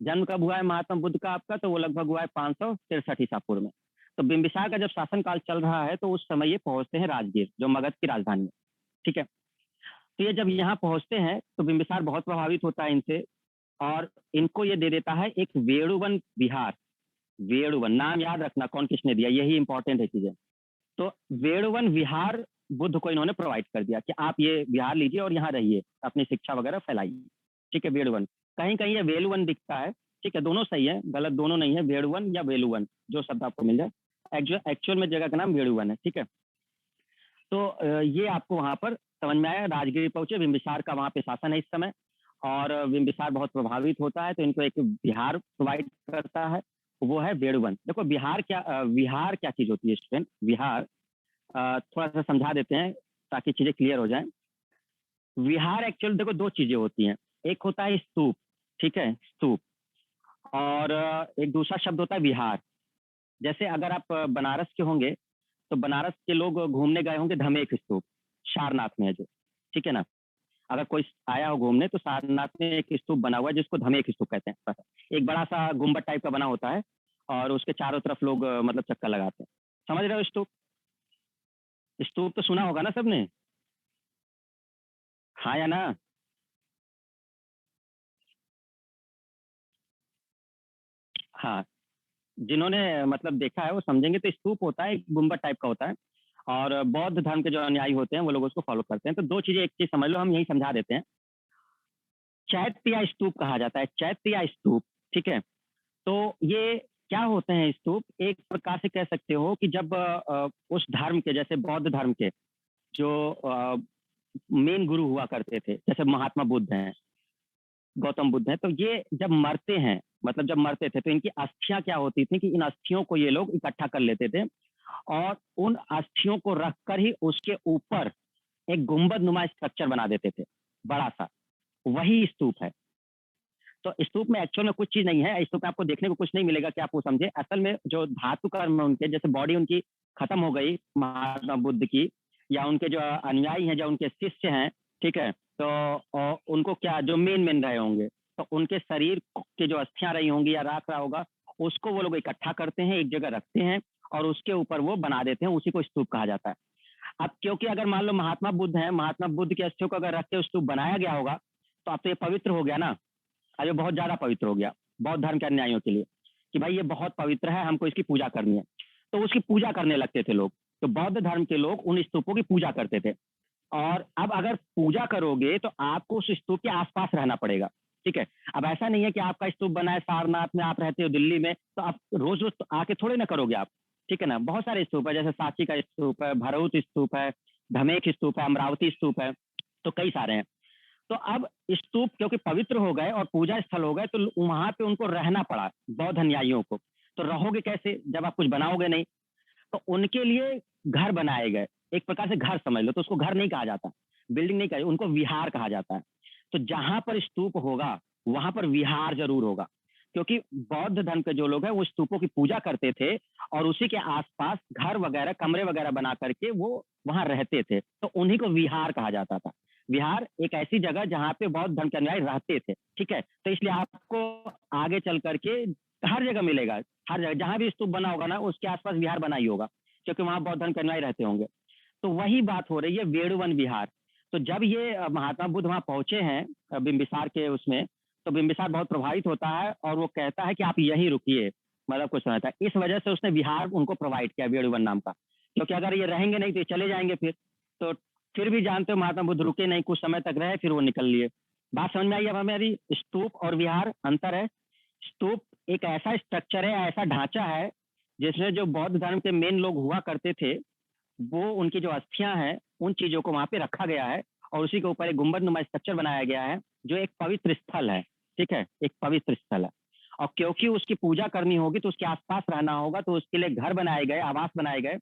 जन्म कब हुआ है महात्मा बुद्ध का आपका? तो वो लगभग हुआ है 563 ईसा पूर्व में। तो बिंबिसार का जब शासन काल चल रहा है तो उस समय ये पहुंचते हैं राजगीर, जो मगध की राजधानी है। ठीक है, तो ये जब यहाँ पहुंचते हैं तो बिंबिसार बहुत प्रभावित होता है इनसे, और इनको ये दे देता है एक वेणुवन विहार। वेणुवन नाम याद रखना, कौन किसने दिया, यही इंपॉर्टेंट है चीजें। तो वेणुवन विहार बुद्ध को इन्होंने प्रोवाइड कर दिया कि आप ये विहार लीजिए और यहाँ रहिए, अपनी शिक्षा वगैरह फैलाइए। ठीक है, वेणुवन, कहीं कहीं ये वेलुवन दिखता है। ठीक है, दोनों सही है, गलत दोनों नहीं है, वेणुवन या वेलुवन जो शब्द आपको मिल जाए। एक्चुअल में जगह का नाम वेणुवन है। ठीक है, तो ये आपको वहाँ पर समझ में आया, राजगीर पहुँचे, बिंबिसार का वहाँ पे शासन है इस समय और बिंबिसार बहुत प्रभावित होता है, तो इनको एक विहार प्रोवाइड करता है, वो है वेणुवन। देखो विहार क्या चीज़ होती है स्टूडेंट? विहार थोड़ा-सा समझा देते हैं ताकि चीज़ें क्लियर हो जाएँ। विहार एक्चुअल देखो 2 चीज़ें होती हैं, एक होता है स्तूप, ठीक है? स्तूप और एक दूसरा शब्द होता है विहार। जैसे अगर आप बनारस के होंगे, तो बनारस के लोग घूमने गए होंगे धमेक स्तूप, सारनाथ में है जो, ठीक है ना? अगर कोई आया हो घूमने तो सारनाथ में एक स्तूप बना हुआ है जिसको धमेक स्तूप कहते हैं। एक बड़ा-सा गुम्बद टाइप का बना होता है और उसके चारों तरफ लोग मतलब चक्कर लगाते हैं। समझ रहे हो स्तूप? स्तूप तो सुना होगा ना सबने? हाँ या ना? हाँ, जिन्होंने मतलब देखा है वो समझेंगे, तो स्तूप होता है, एक गुम्बद टाइप का होता है और बौद्ध धर्म के जो अनुयायी होते हैं वो लोग उसको फॉलो करते हैं। तो 2 चीज़ें, एक चीज़ समझ लो, हम यही समझा देते हैं। चैत्य या स्तूप कहा जाता है, चैत्य या स्तूप, ठीक है? तो ये क्या होते हैं स्तूप? एक प्रकार से कह सकते हो कि जब उस धर्म के, जैसे बौद्ध धर्म के जो मेन गुरु हुआ करते थे, जैसे महात्मा बुद्ध हैं, गौतम बुद्ध हैं, तो ये जब मरते हैं, मतलब जब मरते थे तो इनकी अस्थियाँ क्या होती थी कि इन अस्थियों को ये लोग इकट्ठा कर लेते थे और उन अस्थियों को रखकर ही उसके ऊपर एक गुंबद-नुमा स्ट्रक्चर बना देते थे, बड़ा-सा, वही स्तूप है। तो स्तूप में एक्चुअल में कुछ चीज़ नहीं है, स्तूप में आपको देखने को कुछ नहीं मिलेगा कि आप वो समझे। असल में जो धातु कर्म है उनके, जैसे बॉडी उनकी खत्म हो गई महात्मा बुद्ध की, या उनके जो अनुयायी हैं, जो उनके शिष्य हैं, ठीक है? तो उनको क्या जो मेन रहे होंगे, तो उनके शरीर की जो अस्थियाँ रही होंगी या राख रहा होगा, उसको वो लोग इकट्ठा करते हैं, एक जगह रखते हैं और उसके ऊपर वो बना देते हैं, उसी को स्तूप कहा जाता है। अब क्योंकि अगर मान लो महात्मा बुद्ध हैं, महात्मा बुद्ध की अस्थियों को अगर रख के स्तूप बनाया गया होगा, तो अब तो ये पवित्र हो गया ना। आज ये बहुत ज़्यादा पवित्र हो गया, बौद्ध धर्म के अनुयायियों के लिए, कि भाई ये बहुत पवित्र है, हमको इसकी पूजा करनी है। तो उसकी पूजा करने लगते थे लोग। तो बौद्ध धर्म के लोग उन स्तूपों की पूजा करते थे। और अब अगर पूजा करोगे तो आपको उस स्तूप के आस-पास रहना पड़ेगा, ठीक है? अब ऐसा नहीं है कि आपका स्तूप बना है सारनाथ में, आप रहते हो दिल्ली में, तो आप रोज़-रोज़ तो आके थोड़े ना करोगे आप, ठीक है ना? बहुत सारे स्तूप है, जैसे सांची का स्तूप है, भरहुत स्तूप है, धमेक स्तूप है, अमरावती स्तूप है, तो कई सारे हैं। तो अब स्तूप क्योंकि पवित्र हो गए और पूजा स्थल हो गए, तो वहां पे उनको रहना पड़ा बौद्ध अनुयायियों को। तो रहोगे कैसे जब आप कुछ बनाओगे नहीं? तो उनके लिए घर बनाए गए, एक प्रकार से घर समझ लो। तो उसको घर नहीं कहा जाता, बिल्डिंग नहीं कहा, उनको विहार कहा जाता है। तो जहां पर स्तूप होगा वहां पर विहार जरूर होगा, क्योंकि बौद्ध धर्म के जो लोग हैं वो स्तूपों की पूजा करते थे और उसी के आसपास घर वगैरह, कमरे वगैरह बना करके वो वहां रहते थे, तो उन्हीं को विहार कहा जाता था। विहार एक ऐसी जगह जहाँ पे बौद्ध धर्म के अनुयायी रहते थे, ठीक है? तो इसलिए आपको आगे चल करके हर जगह मिलेगा, हर जगह जहाँ भी स्तूप बना होगा ना उसके आसपास विहार बना ही होगा, क्योंकि वहाँ बौद्ध धर्म के अनुयायी रहते होंगे। तो वही बात हो रही है वेणुवन विहार। तो जब ये महात्मा बुद्ध वहाँ पहुँचे हैं बिंबिसार के उसमें, तो बिंबिसार बहुत प्रभावित होता है और वो कहता है कि आप यहीं रुकिए, मतलब कुछ समय तक। इस वजह से उसने विहार उनको प्रोवाइड किया वेणुवन नाम का, क्योंकि अगर ये रहेंगे नहीं तो ये चले जाएंगे फिर। तो फिर भी जानते हो महात्मा बुद्ध रुके नहीं, कुछ समय तक रहे, फिर वो निकल लिए। बात समझ में आई अब हमारी? स्तूप और विहार अंतर है। स्तूप एक ऐसा स्ट्रक्चर है, ऐसा ढांचा है जिसमें जो बौद्ध धर्म के मेन लोग हुआ करते थे, वो उनकी जो अस्थियां हैं उन चीजों को वहां पे रखा गया है और उसी के ऊपर एक गुंबदनुमा स्ट्रक्चर बनाया गया है, जो एक पवित्र स्थल है, ठीक है? एक पवित्र स्थल है। और क्योंकि उसकी पूजा करनी होगी तो उसके आसपास रहना होगा, तो उसके लिए घर बनाए गए, आवास बनाए गए,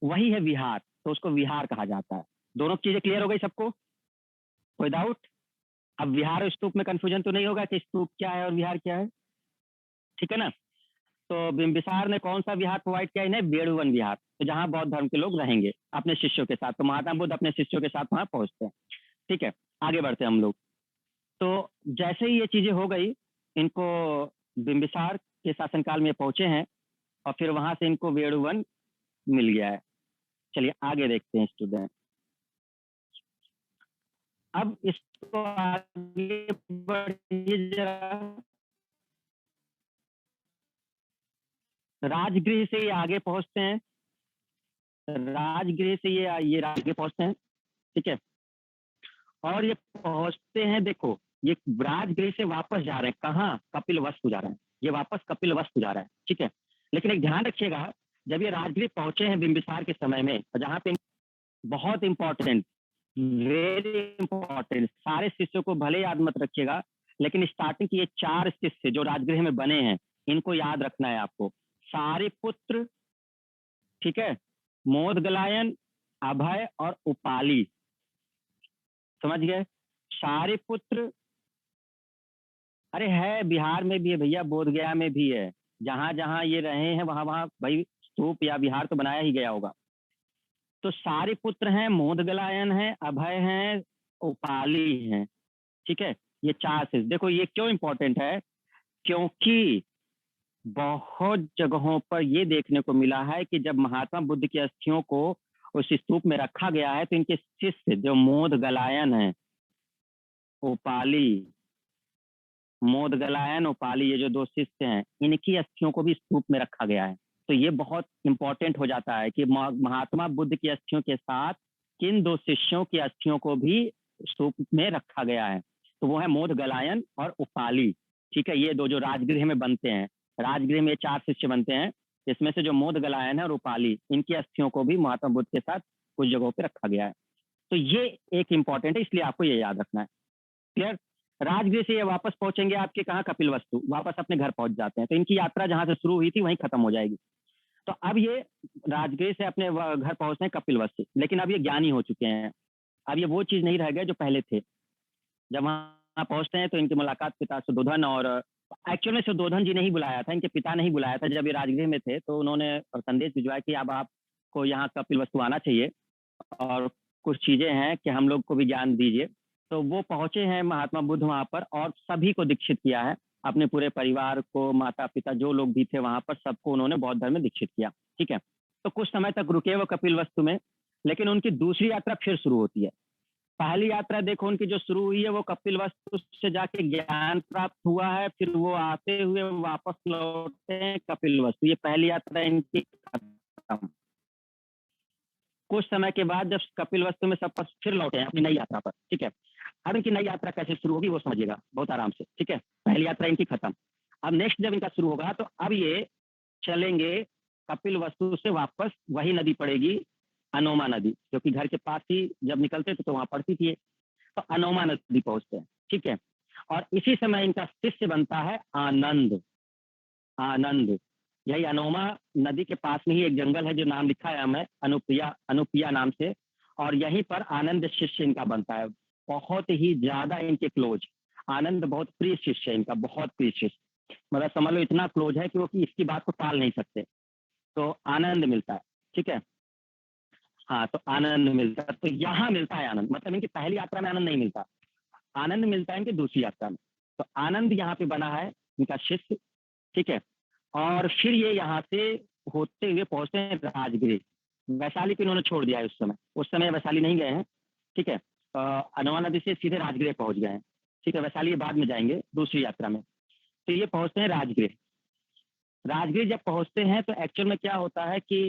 वही है विहार, तो उसको विहार कहा जाता है। दोनों चीजें क्लियर हो गई सबको? कोई डाउट? अब विहार और स्तूप में कंफ्यूजन तो नहीं होगा कि स्तूप क्या है और विहार क्या है? ठीक है ना? तो बिंबिसार ने कौन सा विहार प्रोवाइड किया इन्हें? वेणुवन विहार, तो जहाँ बौद्ध धर्म के लोग रहेंगे अपने शिष्यों के साथ। तो महात्मा बुद्ध अपने शिष्यों के साथ वहां पहुंचते हैं, ठीक है? आगे बढ़ते हैं हम लोग। तो जैसे ही ये चीजें हो गई, इनको बिंबिसार के शासनकाल में पहुंचे हैं और फिर वहां से इनको वेणुवन मिल गया है। चलिए आगे देखते हैं स्टूडेंट। अब इसको आगे बढ़िए जरा। राजगृह से ये आगे पहुंचते हैं, राजगृह से ये आगे पहुंचते हैं, ठीक है? और ये पहुंचते हैं, देखो ये राजगृह से वापस जा रहे हैं, कहाँ? कपिल वस्तु जा रहे हैं, ये वापस कपिल वस्तु जा रहे हैं, ठीक है? लेकिन एक ध्यान रखिएगा, जब ये राजगृह पहुंचे हैं बिंबिसार के समय में, जहाँ पे बहुत इंपॉर्टेंट, वेरी इंपॉर्टेंट। सारे शिष्यों को भले याद मत रखिएगा, लेकिन स्टार्टिंग के ये 4 शिष्य जो राजगृह में बने हैं, इनको याद रखना है आपको। सारिपुत्र, ठीक है, मोदगलायन, अभय और उपाली, समझ गए? सारिपुत्र, अरे है, बिहार में भी है भैया, बोधगया में भी है। जहां जहां ये रहे हैं वहां वहां भाई स्तूप या विहार तो बनाया ही गया होगा। तो सारे पुत्र हैं, मोदगलायन है, अभय हैं, उपाली हैं, ठीक है। ये 4 शिष्य, देखो ये क्यों इंपॉर्टेंट है, क्योंकि बहुत जगहों पर ये देखने को मिला है कि जब महात्मा बुद्ध की अस्थियों को उस स्तूप में रखा गया है, तो इनके शिष्य जो मोदगलायन है, उपाली, मोदगलायन, उपाली, ये जो 2 शिष्य हैं, इनकी अस्थियों को भी स्तूप में रखा गया है। तो ये बहुत इंपॉर्टेंट हो जाता है कि महात्मा बुद्ध की अस्थियों के साथ किन 2 शिष्यों की अस्थियों को भी स्तूप में रखा गया है। तो वो है मोदगलायन और उपाली, ठीक है। ये 2 जो राजगृह में बनते हैं, राजगृह में 4 शिष्य बनते हैं, इसमें से जो मोदगलायन है और उपाली, इनकी अस्थियों को भी महात्मा बुद्ध के साथ कुछ जगहों पर रखा गया है। तो ये एक इंपॉर्टेंट है, इसलिए आपको ये याद रखना है। क्लियर? राजगृह से ये वापस पहुंचेंगे आपके कहाँ, कपिलवस्तु, वापस अपने घर पहुंच जाते हैं। तो इनकी यात्रा जहां से शुरू हुई थी वहीं खत्म हो जाएगी। तो अब ये राजगृह से अपने घर पहुंचते हैं कपिलवस्तु, लेकिन अब ये ज्ञानी हो चुके हैं। अब ये वो चीज नहीं रह गए जो पहले थे। जब वहां पहुंचते हैं तो इनकी मुलाकात पिता सुद्धोधन, और एक्चुअल में सुद्धोधन जी ने ही बुलाया था, इनके पिता ने ही बुलाया था। जब ये राजगृह में थे तो उन्होंने संदेश भिजवाया कि अब आपको यहाँ कपिलवस्तु आना चाहिए, और कुछ चीजें हैं कि हम लोग को भी ज्ञान दीजिए। तो वो पहुंचे हैं महात्मा बुद्ध वहां पर, और सभी को दीक्षित किया है, अपने पूरे परिवार को, माता पिता जो लोग भी थे वहां पर, सबको उन्होंने बौद्ध धर्म में दीक्षित किया, ठीक है। तो कुछ समय तक रुके वो कपिलवस्तु में, लेकिन उनकी दूसरी यात्रा फिर शुरू होती है। पहली यात्रा देखो उनकी जो शुरू हुई है, वो कपिलवस्तु से जाके ज्ञान प्राप्त हुआ है, फिर वो आते हुए वापस लौटे हैं कपिलवस्तु। ये पहली यात्रा इनकी खत्म। कुछ समय के बाद जब कपिलवस्तु में सब फिर लौटे हैं अपनी नई यात्रा पर, ठीक है। अब इनकी नई यात्रा कैसे शुरू होगी वो समझिएगा बहुत आराम से, ठीक है। पहली यात्रा इनकी खत्म, अब नेक्स्ट जब इनका शुरू होगा तो अब ये चलेंगे कपिलवस्तु से वापस, वही नदी पड़ेगी अनोमा नदी, क्योंकि घर के पास ही जब निकलते थे तो वहां पड़ती थी। तो अनोमा नदी पहुंचते हैं, ठीक है। और इसी समय इनका शिष्य बनता है आनंद। आनंद, यही अनोमा नदी के पास में ही एक जंगल है जो नाम लिखा है हमें, अनुप्रिया, अनुप्रिया नाम से, और यहीं पर आनंद शिष्य इनका बनता है। बहुत ही ज्यादा इनके क्लोज, आनंद बहुत प्रिय शिष्य है इनका, बहुत प्रिय शिष्य, मतलब समझ लो इतना क्लोज है कि वो कि इसकी बात को टाल नहीं सकते। तो आनंद मिलता है, ठीक है। हाँ, तो आनंद मिलता है, तो यहाँ मिलता है आनंद, मतलब इनकी पहली यात्रा में आनंद नहीं मिलता, आनंद मिलता है इनकी दूसरी यात्रा में। तो आनंद यहाँ पे बना है इनका शिष्य, ठीक है। और फिर ये यहाँ से होते हुए पहुंचते हैं राजगृह। वैशाली को इन्होंने छोड़ दिया है उस समय वैशाली नहीं गए हैं, ठीक है। अनवा नदी से सीधे राजगृह पहुंच गए हैं, ठीक है। वैशाली बाद में जाएंगे दूसरी यात्रा में। तो ये पहुंचते हैं राजगृह। राजगीर जब पहुंचते हैं तो एक्चुअल में क्या होता है कि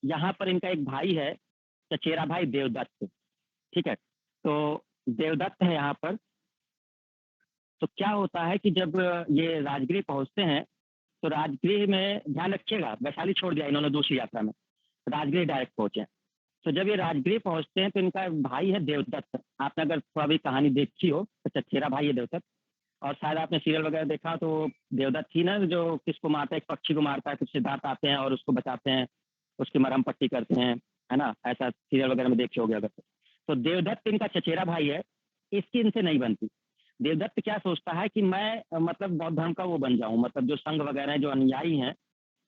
यहाँ पर इनका एक भाई है, चचेरा भाई देवदत्त, ठीक है। तो देवदत्त है यहाँ पर। तो क्या होता है कि जब ये राजगीर पहुंचते हैं तो राजगीर में ध्यान रखिएगा, वैशाली छोड़ दिया इन्होंने दूसरी यात्रा में, राजगीर डायरेक्ट पहुंचे। तो जब ये राजगीर पहुंचते हैं तो इनका भाई है देवदत्त। आपने अगर थोड़ा भी कहानी देखी हो तो चचेरा भाई है देवदत्त, और शायद आपने सीरियल वगैरह देखा तो देवदत्त थी ना जो किसको मारता है, एक पक्षी को मारता है, कुछ सिद्धार्थ आते हैं और उसको बचाते हैं, उसकी मरहम पट्टी करते हैं, है ना, ऐसा सीरियल वगैरह में देखे होगे अगर। तो देवदत्त इनका चचेरा भाई है, इसकी इनसे नहीं बनती। देवदत्त क्या सोचता है कि मैं मतलब बौद्ध धर्म का वो बन जाऊं, मतलब जो संघ वगैरह हैं, जो अनुयायी हैं,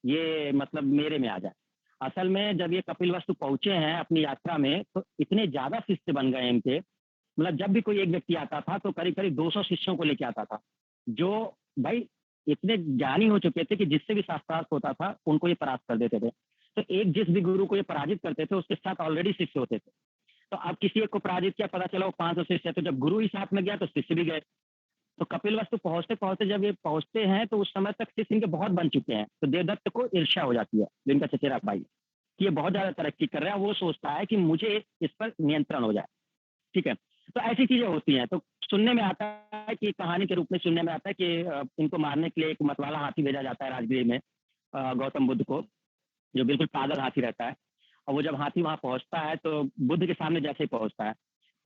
ये मतलब मेरे में आ जाए। असल में जब ये कपिलवस्तु पहुंचे हैं अपनी यात्रा में तो इतने ज्यादा शिष्य बन गए इनके, मतलब जब भी कोई एक व्यक्ति आता था तो करीब करीब 200 शिष्यों को लेके आता था, जो भाई इतने ज्ञानी हो चुके थे कि जिससे भी शास्त्रार्थ होता था उनको ये परास्त कर देते थे। तो एक जिस भी गुरु को ये पराजित करते थे उसके साथ ऑलरेडी शिष्य होते थे। तो अब किसी एक को पराजित किया, पता चला वो 500 शिष्य है, तो जब गुरु ही साथ में गया तो शिष्य भी गए। तो कपिलवस्तु पहुंचते पहुंचते जब ये पहुंचते हैं तो उस समय तक शिष्य इनके बहुत बन चुके हैं। तो देवदत्त को ईर्ष्या हो जाती है, जो इनका चचेरा भाई है, कि ये बहुत ज्यादा तरक्की कर रहा है। वो सोचता है कि मुझे इस पर नियंत्रण हो जाए, ठीक है। तो ऐसी चीजें होती हैं। तो सुनने में आता है कि कहानी के रूप में सुनने में आता है कि इनको मारने के लिए एक मतवाला हाथी भेजा जाता है राजगीर में, गौतम बुद्ध को, जो बिल्कुल पागल हाथी रहता है। और वो जब हाथी वहां पहुंचता है तो बुद्ध के सामने जैसे ही पहुंचता है,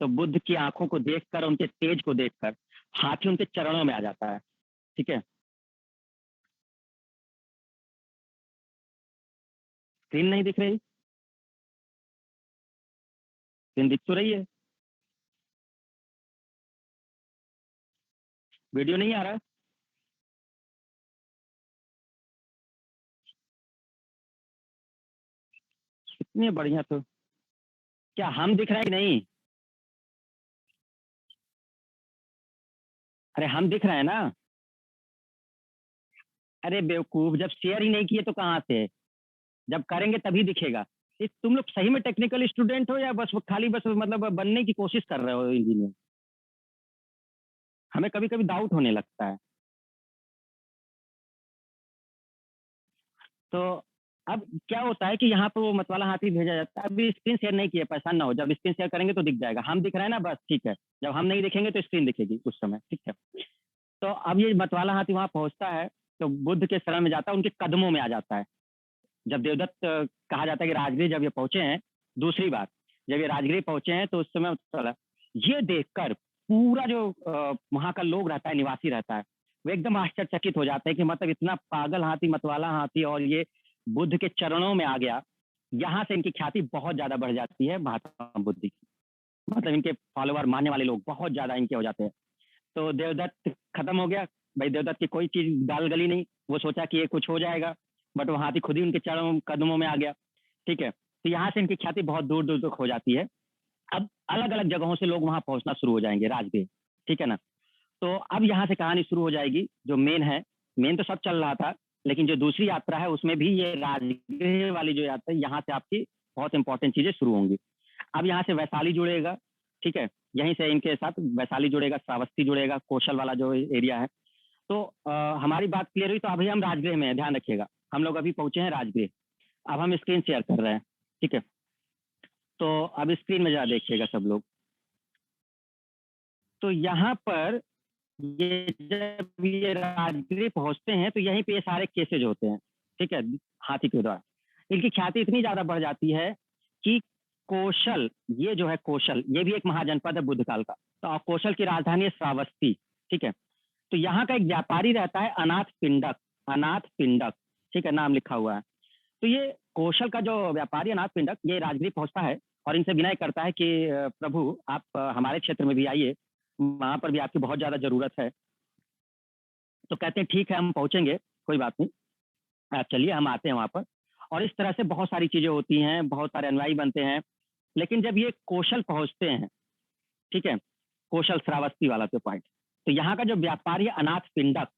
तो बुद्ध की आंखों को देखकर, उनके तेज को देखकर हाथी उनके चरणों में आ जाता है। ठीक है, स्क्रीन नहीं दिख रही? स्क्रीन दिख तो रही है, वीडियो नहीं आ रहा? इतने बढ़िया। तो क्या हम दिख रहे हैं कि नहीं? अरे हम दिख रहे हैं ना। अरे बेवकूफ, जब शेयर ही नहीं किए तो कहाँ से? जब करेंगे तभी दिखेगा। तुम लोग सही में टेक्निकल स्टूडेंट हो या बस वो खाली बस मतलब बनने की कोशिश कर रहे हो इंजीनियर? हमें कभी कभी डाउट होने लगता है। तो अब क्या होता है कि यहाँ पर वो मतवाला हाथी भेजा जाता है। अभी स्क्रीन शेयर नहीं किया, परेशान ना हो, जब स्क्रीन शेयर करेंगे तो दिख जाएगा। हम दिख रहे हैं ना, बस ठीक है। जब हम नहीं दिखेंगे तो स्क्रीन दिखेगी उस समय, ठीक है। तो अब ये मतवाला हाथी वहां पहुंचता है, तो बुद्ध के शरण में जाता है, उनके कदमों में आ जाता है। जब देवदत्त कहा जाता है कि राजगृह जब ये पहुंचे हैं दूसरी बार, जब ये राजगृह पहुंचे हैं तो उस समय ये देखकर पूरा जो वहां का लोग रहता है, निवासी रहता है, वो एकदम आश्चर्यचकित हो जाते हैं कि मतलब इतना पागल हाथी, मतवाला हाथी, और ये बुद्ध के चरणों में आ गया। यहाँ से इनकी ख्याति बहुत ज्यादा बढ़ जाती है महात्मा बुद्ध की। मतलब इनके फॉलोअर, मानने वाले लोग बहुत ज्यादा इनके हो जाते हैं। तो देवदत्त खत्म हो गया। भाई देवदत्त की कोई चीज दाल गली नहीं, वो सोचा कि ये कुछ हो जाएगा, बट वो हाथी खुद ही उनके चरणों कदमों में आ गया। ठीक है, तो यहाँ से इनकी ख्याति बहुत दूर दूर तक हो जाती है। अब अलग अलग जगहों से लोग वहां पहुंचना शुरू हो जाएंगे राजगीर। ठीक है ना। तो अब यहाँ से कहानी शुरू हो जाएगी। जो मेन है, मेन तो सब चल रहा था, लेकिन जो दूसरी यात्रा है उसमें भी ये राजगृह वाली जो यात्रा है, यहाँ से आपकी बहुत इंपॉर्टेंट चीजें शुरू होंगी। अब यहाँ से वैशाली जुड़ेगा। ठीक है, यहीं से इनके साथ वैशाली जुड़ेगा, श्रावस्ती जुड़ेगा, कौशल वाला जो एरिया है। तो हमारी बात क्लियर हुई। तो अभी हम राजगृह में हैं, ध्यान रखिएगा। हम लोग अभी पहुंचे हैं राजगृह। अब हम स्क्रीन शेयर कर रहे हैं। ठीक है, तो अब स्क्रीन में जरा देखिएगा सब लोग। तो यहाँ पर ये जब ये राजगृह पहुंचते हैं तो यहीं पे ये सारे केसेज होते हैं। ठीक है, हाथी के द्वारा इनकी ख्याति इतनी ज्यादा बढ़ जाती है कि कौशल, ये जो है कौशल, ये भी एक महाजनपद है बुद्ध काल का। तो कौशल की राजधानी है श्रावस्ती। ठीक है, तो यहाँ का एक व्यापारी रहता है अनाथ पिंडक। अनाथ पिंडक, ठीक है, नाम लिखा हुआ है। तो ये कौशल का जो व्यापारी अनाथ पिंडक, ये राजगृह पहुंचता है और इनसे विनय करता है कि प्रभु आप हमारे क्षेत्र में भी आइए, वहां पर भी आपकी बहुत ज्यादा जरूरत है। तो कहते हैं ठीक है, हम पहुंचेंगे, कोई बात नहीं, आप चलिए, हम आते हैं वहां पर। और इस तरह से बहुत सारी चीजें होती हैं, बहुत सारे अनुयायी बनते हैं। लेकिन जब ये कौशल पहुंचते हैं, ठीक है, कौशल श्रावस्ती वाला जो पॉइंट, तो यहाँ का जो व्यापारी है अनाथ पिंडक,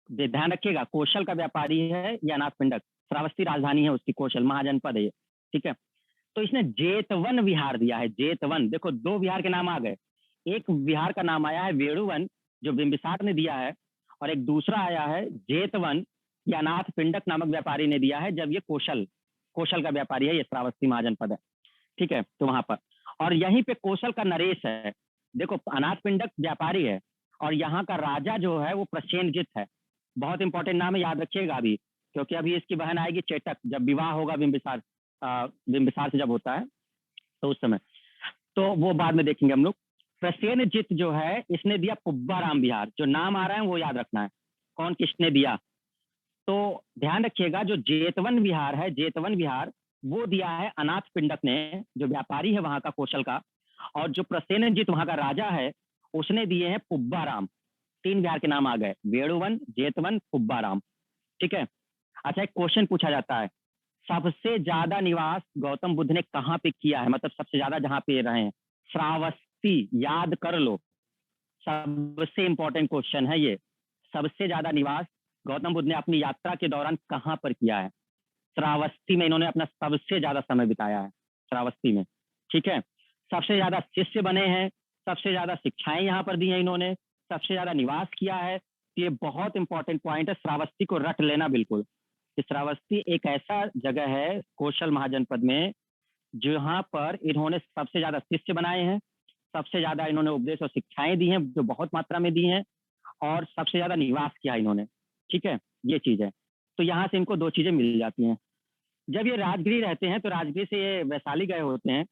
ध्यान रखिएगा, कौशल का व्यापारी है या अनाथ पिंडक, श्रावस्ती राजधानी है उसकी, कौशल महाजनपद है ये। ठीक है, तो इसने जेतवन विहार दिया है। जेतवन, देखो दो विहार के नाम आ गए। एक विहार का नाम आया है वेणुवन, जो बिंबिसार ने दिया है, और एक दूसरा आया है जेतवन, या अनाथ पिंडक नामक व्यापारी ने दिया है, जब ये कौशल, कौशल का व्यापारी है, ये श्रावस्ती महाजनपद है। ठीक है, तो वहां पर, और यहीं पे कौशल का नरेश है। देखो अनाथ पिंडक व्यापारी है, और यहाँ का राजा जो है वो प्रसेनजित है। बहुत इंपॉर्टेंट नाम है, याद रखिएगा अभी, क्योंकि अभी इसकी बहन आएगी चेटक, जब विवाह होगा बिंबिसार, बिंबिसार से जब होता है तो उस समय, तो वो बाद में देखेंगे हम लोग। प्रसेनजित जो है, इसने दिया पुब्बाराम विहार। जो नाम आ रहा है वो याद रखना है, कौन किसने दिया। तो ध्यान रखिएगा, जो जेतवन विहार है, जेतवन विहार, वो दिया है अनाथ पिंडक ने, जो व्यापारी है वहां का कौशल का। और जो प्रसेनजित वहां का राजा है, उसने दिए हैं पुब्बाराम। तीन विहार के नाम आ गए, वेणुवन, जेतवन, पुब्बाराम। ठीक है। अच्छा, एक क्वेश्चन पूछा जाता है, सबसे ज्यादा निवास गौतम बुद्ध ने कहाँ पे किया है, मतलब सबसे ज्यादा जहाँ पे रहे हैं? श्रावस्ती, याद कर लो, सबसे इंपॉर्टेंट क्वेश्चन है ये। सबसे ज्यादा निवास गौतम बुद्ध ने अपनी यात्रा के दौरान कहाँ पर किया है? श्रावस्ती में इन्होंने अपना सबसे ज्यादा समय बिताया है, श्रावस्ती में। ठीक है, सबसे ज्यादा शिष्य बने हैं, सबसे ज्यादा शिक्षाएं यहाँ पर दी हैं इन्होंने, सबसे ज्यादा निवास किया है। तो ये बहुत इंपॉर्टेंट पॉइंट है, श्रावस्ती को रट लेना बिल्कुल। श्रावस्ती एक ऐसा जगह है कौशल महाजनपद में, जहाँ पर इन्होंने सबसे ज्यादा शिष्य बनाए हैं, सबसे ज्यादा इन्होंने उपदेश और शिक्षाएं दी हैं, जो बहुत मात्रा में दी हैं, और सबसे ज्यादा निवास किया इन्होंने। ठीक है, ये चीज है। तो यहाँ से इनको दो चीजें मिल जाती हैं। जब ये राजगृह रहते हैं तो राजगृह से ये वैशाली गए होते हैं,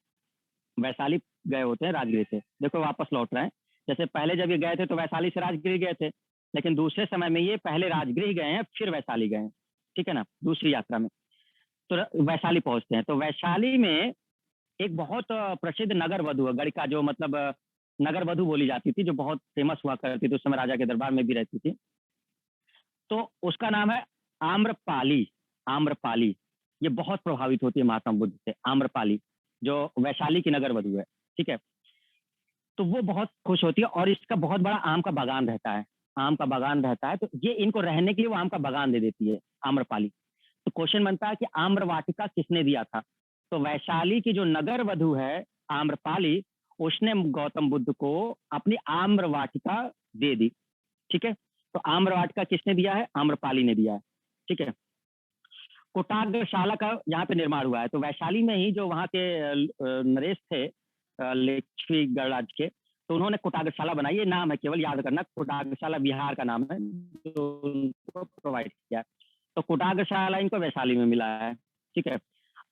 वैशाली गए होते हैं राजगृह से, देखो वापस लौट रहे हैं। जैसे पहले जब ये गए थे तो वैशाली से राजगृह गए थे, लेकिन दूसरे समय में ये पहले राजगृह गए हैं फिर वैशाली गए हैं, ठीक है ना, दूसरी यात्रा में। तो वैशाली पहुंचते हैं, तो वैशाली में एक बहुत प्रसिद्ध नगर वधु है, गढ़ का जो मतलब नगर वधु बोली जाती थी, जो बहुत फेमस हुआ करती थी उस समय, राजा के दरबार में भी रहती थी। तो उसका नाम है आम्रपाली। आम्रपाली ये बहुत प्रभावित होती है महात्मा बुद्ध से, आम्रपाली जो वैशाली की नगर वधु है, ठीक है। तो वो बहुत खुश होती है और इसका बहुत बड़ा आम का बागान रहता है, आम का बागान रहता है, तो ये इनको रहने के लिए वो आम का बागान दे देती है आम्रपाली। तो क्वेश्चन बनता है कि आम्र वाटिका किसने दिया था? तो वैशाली की जो नगर वधु है आम्रपाली, उसने गौतम बुद्ध को अपनी आम्र वाटिका दे दी, ठीक है। तो आम्र वाटिका किसने दिया है? आम्रपाली ने दिया है, ठीक है। कुटाग्रशाला का यहाँ पे निर्माण हुआ है, तो वैशाली में ही जो वहाँ के नरेश थे लिच्छवी गणराज्य के, तो उन्होंने कुटाग्रशाला बनाई, ये नाम है केवल याद करना, कुटाग्रशाला बिहार का नाम है जो उनको प्रोवाइड किया। तो कुटाग्रशाला इनको वैशाली में मिला है, ठीक है।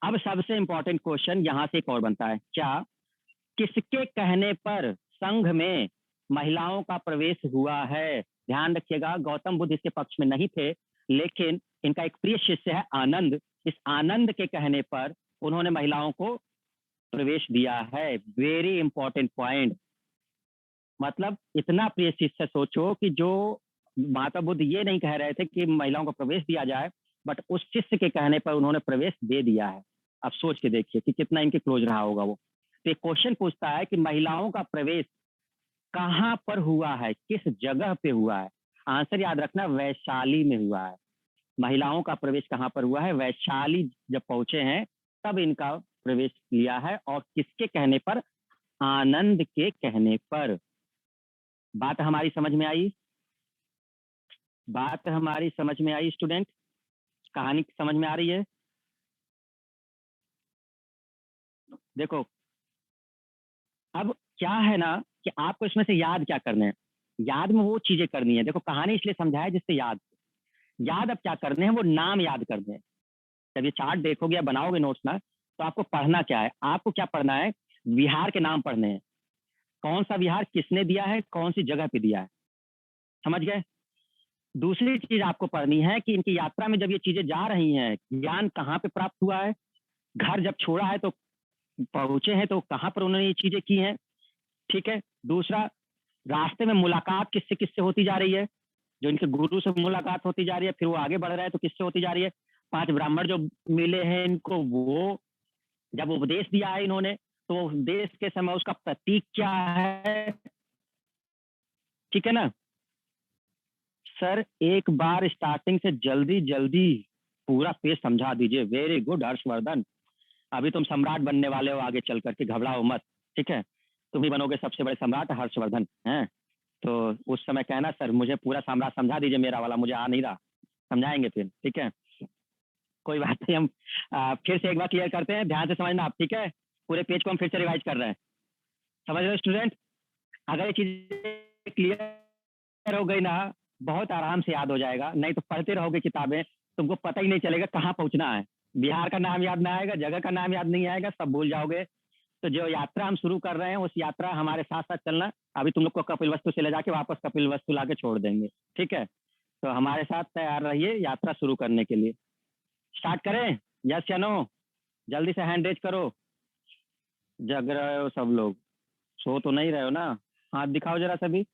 अब सबसे इंपॉर्टेंट क्वेश्चन यहाँ से एक और बनता है, क्या किसके कहने पर संघ में महिलाओं का प्रवेश हुआ है? ध्यान रखिएगा, गौतम बुद्ध इसके पक्ष में नहीं थे, लेकिन इनका एक प्रिय शिष्य है आनंद, इस आनंद के कहने पर उन्होंने महिलाओं को प्रवेश दिया है। वेरी इंपॉर्टेंट पॉइंट, मतलब इतना प्रिय शिष्य, सोचो कि जो महात्मा बुद्ध ये नहीं कह रहे थे कि महिलाओं को प्रवेश दिया जाए, बट उस शिष्य के कहने पर उन्होंने प्रवेश दे दिया है। अब सोच के देखिए कि कितना इनके क्लोज रहा होगा वो। तो एक क्वेश्चन पूछता है कि महिलाओं का प्रवेश कहाँ पर हुआ है, किस जगह पे हुआ है? आंसर याद रखना, वैशाली में हुआ है। महिलाओं का प्रवेश कहाँ पर हुआ है? वैशाली जब पहुंचे हैं तब इनका प्रवेश लिया है, और किसके कहने पर? आनंद के कहने पर। बात हमारी समझ में आई? बात हमारी समझ में आई स्टूडेंट? कहानी समझ में आ रही है? देखो अब क्या है ना कि आपको इसमें से याद क्या करना है, याद में वो चीजें करनी है। देखो कहानी इसलिए समझाया जिससे याद, याद अब क्या करने हैं, वो नाम याद करने हैं। जब ये चार्ट देखोगे या बनाओगे नोट्स ना, तो आपको पढ़ना क्या है, आपको क्या पढ़ना है, विहार के नाम पढ़ने हैं। कौन सा विहार किसने दिया है, कौन सी जगह पे दिया है, समझ गए? दूसरी चीज आपको पढ़नी है कि इनकी यात्रा में जब ये चीजें जा रही हैं, ज्ञान कहाँ पे प्राप्त हुआ है, घर जब छोड़ा है तो पहुंचे हैं तो कहाँ पर उन्होंने ये चीजें की हैं, ठीक है। दूसरा, रास्ते में मुलाकात किससे किससे होती जा रही है, जो इनके गुरु से मुलाकात होती जा रही है, फिर वो आगे बढ़ रहे हैं तो किससे होती जा रही है, 5 ब्राह्मण जो मिले हैं इनको, वो जब उपदेश दिया है इन्होंने, तो उपदेश के समय उसका प्रतीक क्या है, ठीक है ना। सर एक बार स्टार्टिंग से जल्दी जल्दी पूरा पेज समझा दीजिए। वेरी गुड हर्षवर्धन, अभी तुम सम्राट बनने वाले हो, आगे चल करके घबराओ मत, ठीक है। तुम ही बनोगे सबसे बड़े सम्राट हर्षवर्धन हैं। तो उस समय कहना सर मुझे पूरा साम्राज्य समझा दीजिए, मेरा वाला मुझे आ नहीं रहा, समझाएंगे फिर, ठीक है। कोई बात नहीं, हम फिर से एक बार क्लियर करते हैं, ध्यान से समझना आप, ठीक है। पूरे पेज को हम फिर से रिवाइज कर रहे हैं, समझ रहे हो स्टूडेंट? अगर ये चीज क्लियर हो गई ना, बहुत आराम से याद हो जाएगा, नहीं तो पढ़ते रहोगे किताबें, तुमको पता ही नहीं चलेगा कहाँ पहुंचना है, बिहार का नाम याद ना आएगा, जगह का नाम याद नहीं आएगा, सब भूल जाओगे। तो जो यात्रा हम शुरू कर रहे हैं उस यात्रा हमारे साथ साथ चलना। अभी तुम लोग को कपिल वस्तु से ले जाके वापस कपिल वस्तु ला के छोड़ देंगे, ठीक है। तो हमारे साथ तैयार रहिए यात्रा शुरू करने के लिए। स्टार्ट करें, यस या नो? जल्दी से हैंड रेज करो। जग रहे हो सब लोग? सो तो नहीं रहे हो ना? हाथ दिखाओ जरा सभी।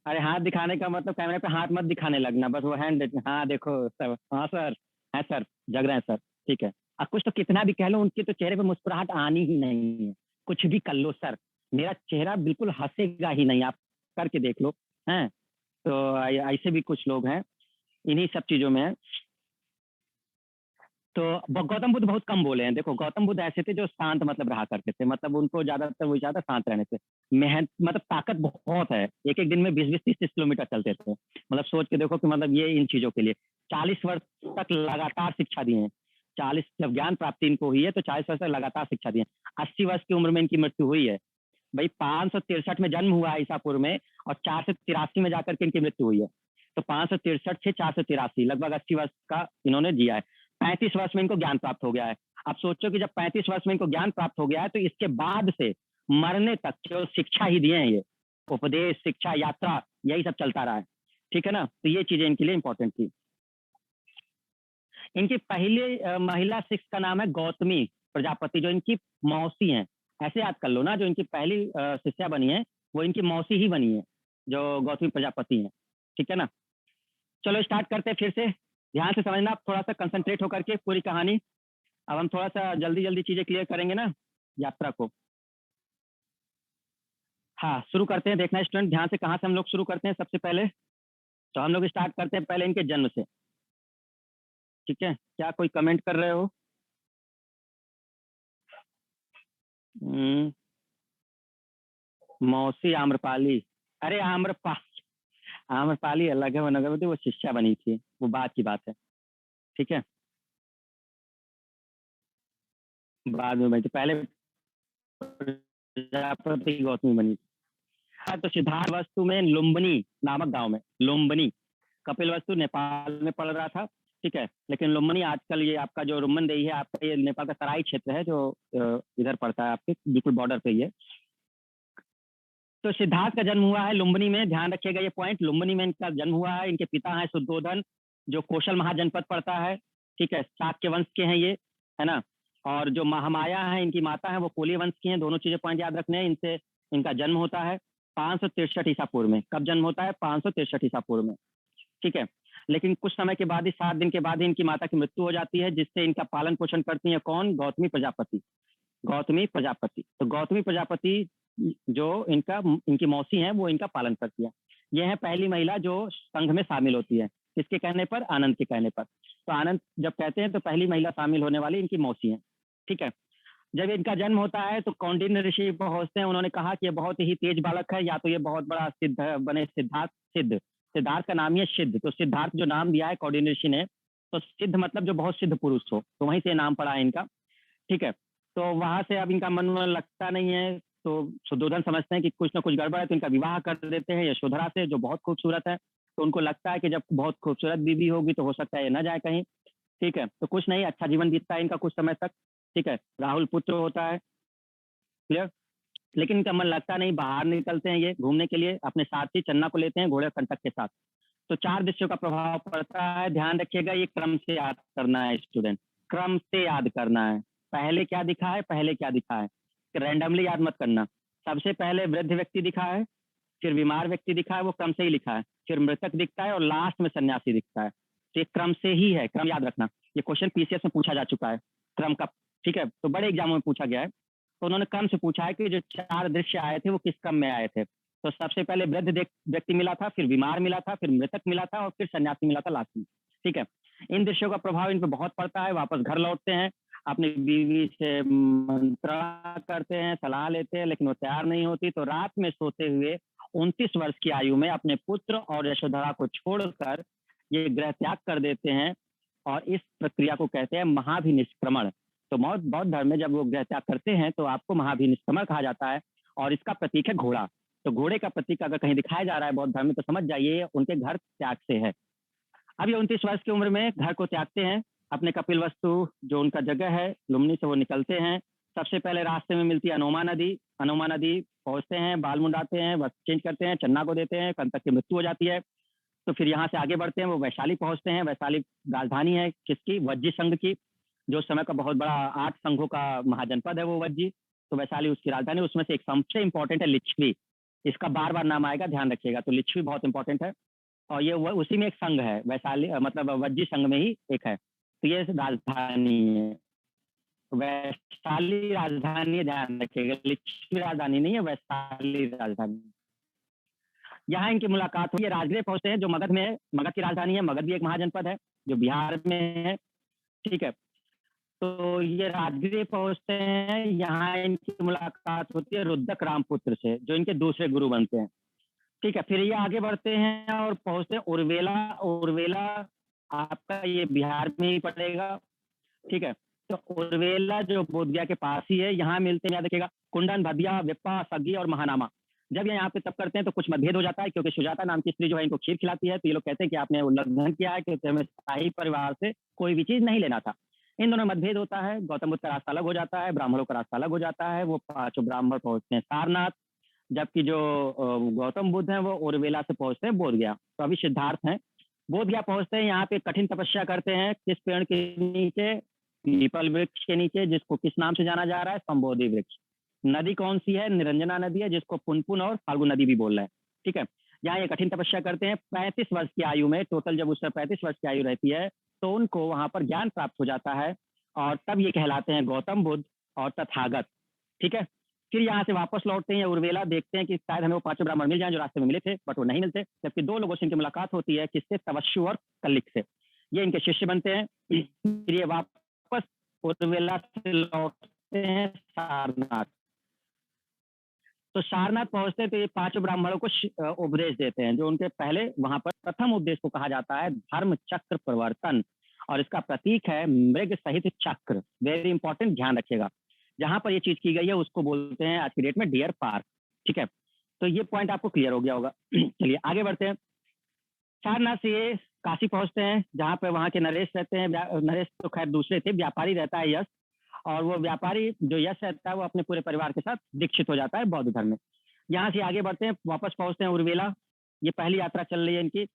अरे हाथ दिखाने का मतलब कैमरे पे हाथ मत दिखाने लगना, बस वो हैंड रेज। हाँ देखो सब, हाँ सर, है सर, जग रहे हैं सर, ठीक है। अब कुछ तो कितना भी कह लो, उनके तो चेहरे पे मुस्कुराहट आनी ही नहीं है, कुछ भी कर लो सर, मेरा चेहरा बिल्कुल हंसेगा ही नहीं, आप करके देख लो, हैं। तो ऐसे भी कुछ लोग हैं, इन्हीं सब चीजों में है। तो गौतम बुद्ध बहुत कम बोले हैं। देखो गौतम बुद्ध ऐसे थे जो शांत मतलब रहा करते थे, मतलब उनको ज्यादातर वही चाहता शांत रहने से। मेहनत मतलब ताकत बहुत है, एक एक दिन में 20-20, 30-30 किलोमीटर चलते थे। मतलब सोच के देखो कि मतलब ये इन चीजों के लिए 40 वर्ष तक लगातार शिक्षा दी है। 40 जब ज्ञान प्राप्ति इनको हुई है तो 40 वर्ष तक लगातार शिक्षा दी है। 80 वर्ष की उम्र में इनकी मृत्यु हुई है। भाई 563 में जन्म हुआ है ईसापुर में, और 483 में जाकर के इनकी मृत्यु हुई है। तो 563 से 483 लगभग 80 वर्ष का इन्होंने जिया है। 35 वर्ष में इनको ज्ञान प्राप्त हो गया है। अब सोचो कि जब 35 वर्ष में इनको ज्ञान प्राप्त हो गया है, तो इसके बाद से मरने तक केवल शिक्षा ही दिए हैं ये, उपदेश, शिक्षा, यात्रा, यही सब चलता रहा है। ठीक है ना? तो ये चीजें इनके लिए इंपॉर्टेंट थी। इनकी पहली महिला शिष्य का नाम है गौतमी प्रजापति, जो इनकी मौसी हैं। ऐसे याद कर लो ना, जो इनकी पहली शिष्या बनी है वो इनकी मौसी ही बनी है, जो गौतमी प्रजापति हैं। ठीक है ना? चलो स्टार्ट करते हैं फिर से। ध्यान से समझना, थोड़ा सा कंसंट्रेट होकर के पूरी कहानी। अब हम थोड़ा सा जल्दी जल्दी चीजें क्लियर करेंगे ना यात्रा को। हाँ, शुरू करते हैं। देखना स्टूडेंट ध्यान से, कहाँ से हम लोग शुरू करते हैं सबसे पहले। तो हम लोग स्टार्ट करते हैं पहले इनके जन्म से। ठीक है, क्या कोई कमेंट कर रहे हो? मौसी आम्रपाली, अरे आम्रपाली अलग है, वो नगरवती, वो शिष्या बनी थी, वो बात की बात है। ठीक है, बाद में बनी थी, पहले प्रजापति गौतमी बनी थी। हाँ, तो सिद्धार्थ वस्तु में लुम्बिनी नामक गांव में, लुम्बिनी, कपिल वस्तु नेपाल में पड़ रहा था। ठीक है, लेकिन लुम्बिनी आजकल ये आपका जो रुम्बनदेही है, आपका ये नेपाल का तराई क्षेत्र है, जो इधर पड़ता है, आपके बिल्कुल बॉर्डर पे ही है। तो सिद्धार्थ का जन्म हुआ है लुम्बिनी में, ध्यान रखिएगा ये पॉइंट, लुम्बिनी में इनका जन्म हुआ है। इनके पिता हैं शुद्धोधन, जो कौशल महाजनपद पड़ता है। ठीक है, शाक्य वंश के हैं ये, है ना। और जो महामाया है इनकी माता है, वो कोली वंश की हैं। दोनों चीजें पॉइंट याद रखने हैं। इनसे इनका जन्म होता है 563 ईसा पूर्व में। कब जन्म होता है? 563 ईसा पूर्व में। ठीक है, लेकिन कुछ समय के बाद ही, 7 दिन के बाद ही इनकी माता की मृत्यु हो जाती है, जिससे इनका पालन पोषण करती है कौन? गौतमी प्रजापति। गौतमी प्रजापति, तो गौतमी प्रजापति जो इनकी मौसी हैं, वो इनका पालन करती है। यह है पहली महिला जो संघ में शामिल होती है। किसके कहने पर? आनंद के कहने पर। तो आनंद जब कहते हैं तो पहली महिला शामिल होने वाली इनकी मौसी है। ठीक है, जब इनका जन्म होता है तो कौंडिन्य ऋषि पहुंचते हैं। उन्होंने कहा कि ये बहुत ही तेज बालक है, या तो ये बहुत बड़ा सिद्ध बने, सिद्धार्थ का नाम ही है सिद्ध। तो सिद्धार्थ जो नाम दिया है कौंडिन्य ऋषि ने, तो सिद्ध मतलब जो बहुत सिद्ध पुरुष हो, तो वहीं से नाम पड़ा है इनका। ठीक है, तो वहां से अब इनका मन लगता नहीं है, तो शुद्धोधन समझते हैं कि कुछ ना कुछ गड़बड़ है, तो इनका विवाह कर देते हैं यशोधरा से, जो बहुत खूबसूरत है। तो उनको लगता है कि जब बहुत खूबसूरत बीवी होगी तो हो सकता है ये न जाए कहीं। ठीक है, तो कुछ नहीं, अच्छा जीवन बीतता है इनका कुछ समय तक। ठीक है, राहुल पुत्र होता है, क्लियर। लेकिन इनका मन लगता नहीं, बाहर निकलते हैं ये घूमने के लिए, अपने साथी चन्ना को लेते हैं घोड़े कंटक के साथ। तो 4 दृश्यों का प्रभाव पड़ता है। ध्यान रखिएगा, ये क्रम से याद करना है स्टूडेंट, क्रम से याद करना है। पहले क्या दिखा है, पहले क्या दिखा है, रैंडमली याद मत करना। सबसे पहले वृद्ध व्यक्ति दिखा है, फिर बीमार व्यक्ति दिखा है, वो क्रम से ही लिखा है, फिर मृतक दिखता है, और लास्ट में सन्यासी दिखता है। तो ये क्रम से ही है, क्रम याद रखना। ये क्वेश्चन पीसीएस में पूछा जा चुका है क्रम का। ठीक है, तो बड़े एग्जामों में पूछा गया है। तो उन्होंने क्रम से पूछा है कि जो 4 दृश्य आए थे वो किस क्रम में आए थे। तो सबसे पहले वृद्ध व्यक्ति मिला था, फिर बीमार मिला था, फिर मृतक मिला था, और फिर सन्यासी मिला था लास्ट में। ठीक है, इन दृश्यों का प्रभाव इन पर बहुत पड़ता है। वापस घर लौटते हैं, अपनी बीवी से मंत्रणा करते हैं, सलाह लेते हैं, लेकिन वो तैयार नहीं होती। तो रात में सोते हुए 29 वर्ष की आयु में अपने पुत्र और यशोधरा को छोड़कर ये गृह त्याग कर देते हैं, और इस प्रक्रिया को कहते हैं महाभिनिष्क्रमण। तो बौद्ध धर्म में जब वो गृह त्याग करते हैं तो आपको महाभिनिष्क्रमण कहा जाता है, और इसका प्रतीक है घोड़ा। तो घोड़े का प्रतीक अगर कहीं दिखाया जा रहा है बौद्ध धर्म में, तो समझ जाइए उनके घर त्याग से है। अब ये 29 वर्ष की उम्र में घर को त्यागते हैं, अपने कपिल वस्तु जो उनका जगह है लुम्बिनी से वो निकलते हैं। सबसे पहले रास्ते में मिलती है अनोमा नदी। अनोमा नदी पहुंचते हैं, बाल मुंडाते हैं, वस्त्र चेंज करते हैं, चन्ना को देते हैं, कंटक की मृत्यु हो जाती है। तो फिर यहाँ से आगे बढ़ते हैं, वो वैशाली पहुंचते हैं। वैशाली राजधानी है किसकी? वज्जी संघ की, जो समय का बहुत बड़ा 8 संघों का महाजनपद है वो वज्जी। तो वैशाली उसकी राजधानी। उसमें से एक सबसे इंपॉर्टेंट है लिच्छवी, इसका बार बार नाम आएगा, ध्यान रखिएगा। तो लिच्छवी बहुत इंपॉर्टेंट है, और ये उसी में एक संघ है, वैशाली मतलब वज्जी संघ में ही एक है। तो ये राजधानी है, वैशाली राजधानी, ध्यान रखिएगा, लिच्छवी राजधानी नहीं है, वैशाली राजधानी। यहाँ इनकी मुलाकात हुई, ये राजगृह पहुंचते हैं जो मगध में है, मगध की राजधानी है। मगध भी एक महाजनपद है जो बिहार में है। ठीक है, तो ये राजगृह पहुंचते हैं, यहाँ इनकी मुलाकात होती है रुद्रक रामपुत्र से, जो इनके दूसरे गुरु बनते हैं। ठीक है, फिर ये आगे बढ़ते हैं और पहुंचते हैं उर्वेला। उर्वेला आपका ये बिहार में ही पड़ेगा। ठीक है, तो उर्वेला जो बोधगया के पास ही है, यहाँ मिलते हैं, याद रखिएगा, कुंडन, भदिया, विप्पा, सगी और महानामा। जब ये यहाँ पे तप करते हैं तो कुछ मतभेद हो जाता है, क्योंकि सुजाता नाम की स्त्री जो है इनको खीर खिलाती है, तो ये लोग कहते हैं कि आपने उल्लंघन किया है, क्योंकि हमें शाही परिवार से कोई भी चीज नहीं लेना था। इन दोनों में मतभेद होता है, गौतम बुद्ध का रास्ता अलग हो जाता है, ब्राह्मणों का रास्ता अलग हो जाता है, वो पांचों ब्राह्मण पहुंचते हैं सारनाथ, जबकि जो गौतम बुद्ध हैं वो उर्वेला से पहुंचते हैं बोध गया। तो अभी सिद्धार्थ हैं, बोध गया पहुंचते हैं, यहाँ पे कठिन तपस्या करते हैं, किस पेड़ के नीचे, पीपल वृक्ष के नीचे, जिसको किस नाम से जाना जा रहा है, संबोधि वृक्ष। नदी कौन सी है, निरंजना नदी है, जिसको पुनपुन और फाल्गु नदी भी बोल रहे हैं। ठीक है, यहाँ ये कठिन तपस्या करते हैं 35 वर्ष की आयु में, टोटल जब उससे 35 वर्ष की आयु रहती है तो उनको वहां पर ज्ञान प्राप्त हो जाता है, और तब ये कहलाते हैं गौतम बुद्ध और तथागत। ठीक है, फिर यहाँ से वापस लौटते हैं उर्वेला, देखते हैं कि शायद हमें वो पांचों ब्राह्मण मिल जाएं जो रास्ते में मिले थे, बट वो नहीं मिलते, जबकि दो लोगों से इनकी मुलाकात होती है, किससे, तवस्सु और कलिक से। ये इनके शिष्य बनते हैं। फिर ये वापस उर्वेला से लौटते हैं सारनाथ। तो सारनाथ पहुंचते हैं तो ये पांचों ब्राह्मणों को उपदेश देते हैं, जो उनके पहले वहां पर प्रथम उपदेश को कहा जाता है धर्म चक्र प्रवर्तन, और इसका प्रतीक है मृग सहित चक्र। वेरी इंपॉर्टेंट, ध्यान रखिएगा, जहां पर ये चीज की गई है उसको बोलते हैं आज की डेट में डियर पार्क। ठीक है, तो ये पॉइंट आपको क्लियर हो गया होगा। चलिए आगे बढ़ते हैं। सारनाथ से ये काशी पहुंचते हैं, जहाँ पे वहाँ के नरेश रहते हैं। नरेश तो खैर दूसरे थे, व्यापारी रहता है यश, और वो व्यापारी जो यश रहता है वो अपने पूरे परिवार के साथ दीक्षित हो जाता है बौद्ध धर्म में। यहाँ से आगे बढ़ते हैं, वापस पहुंचते हैं उर्वेला। ये पहली यात्रा चल रही है इनकी।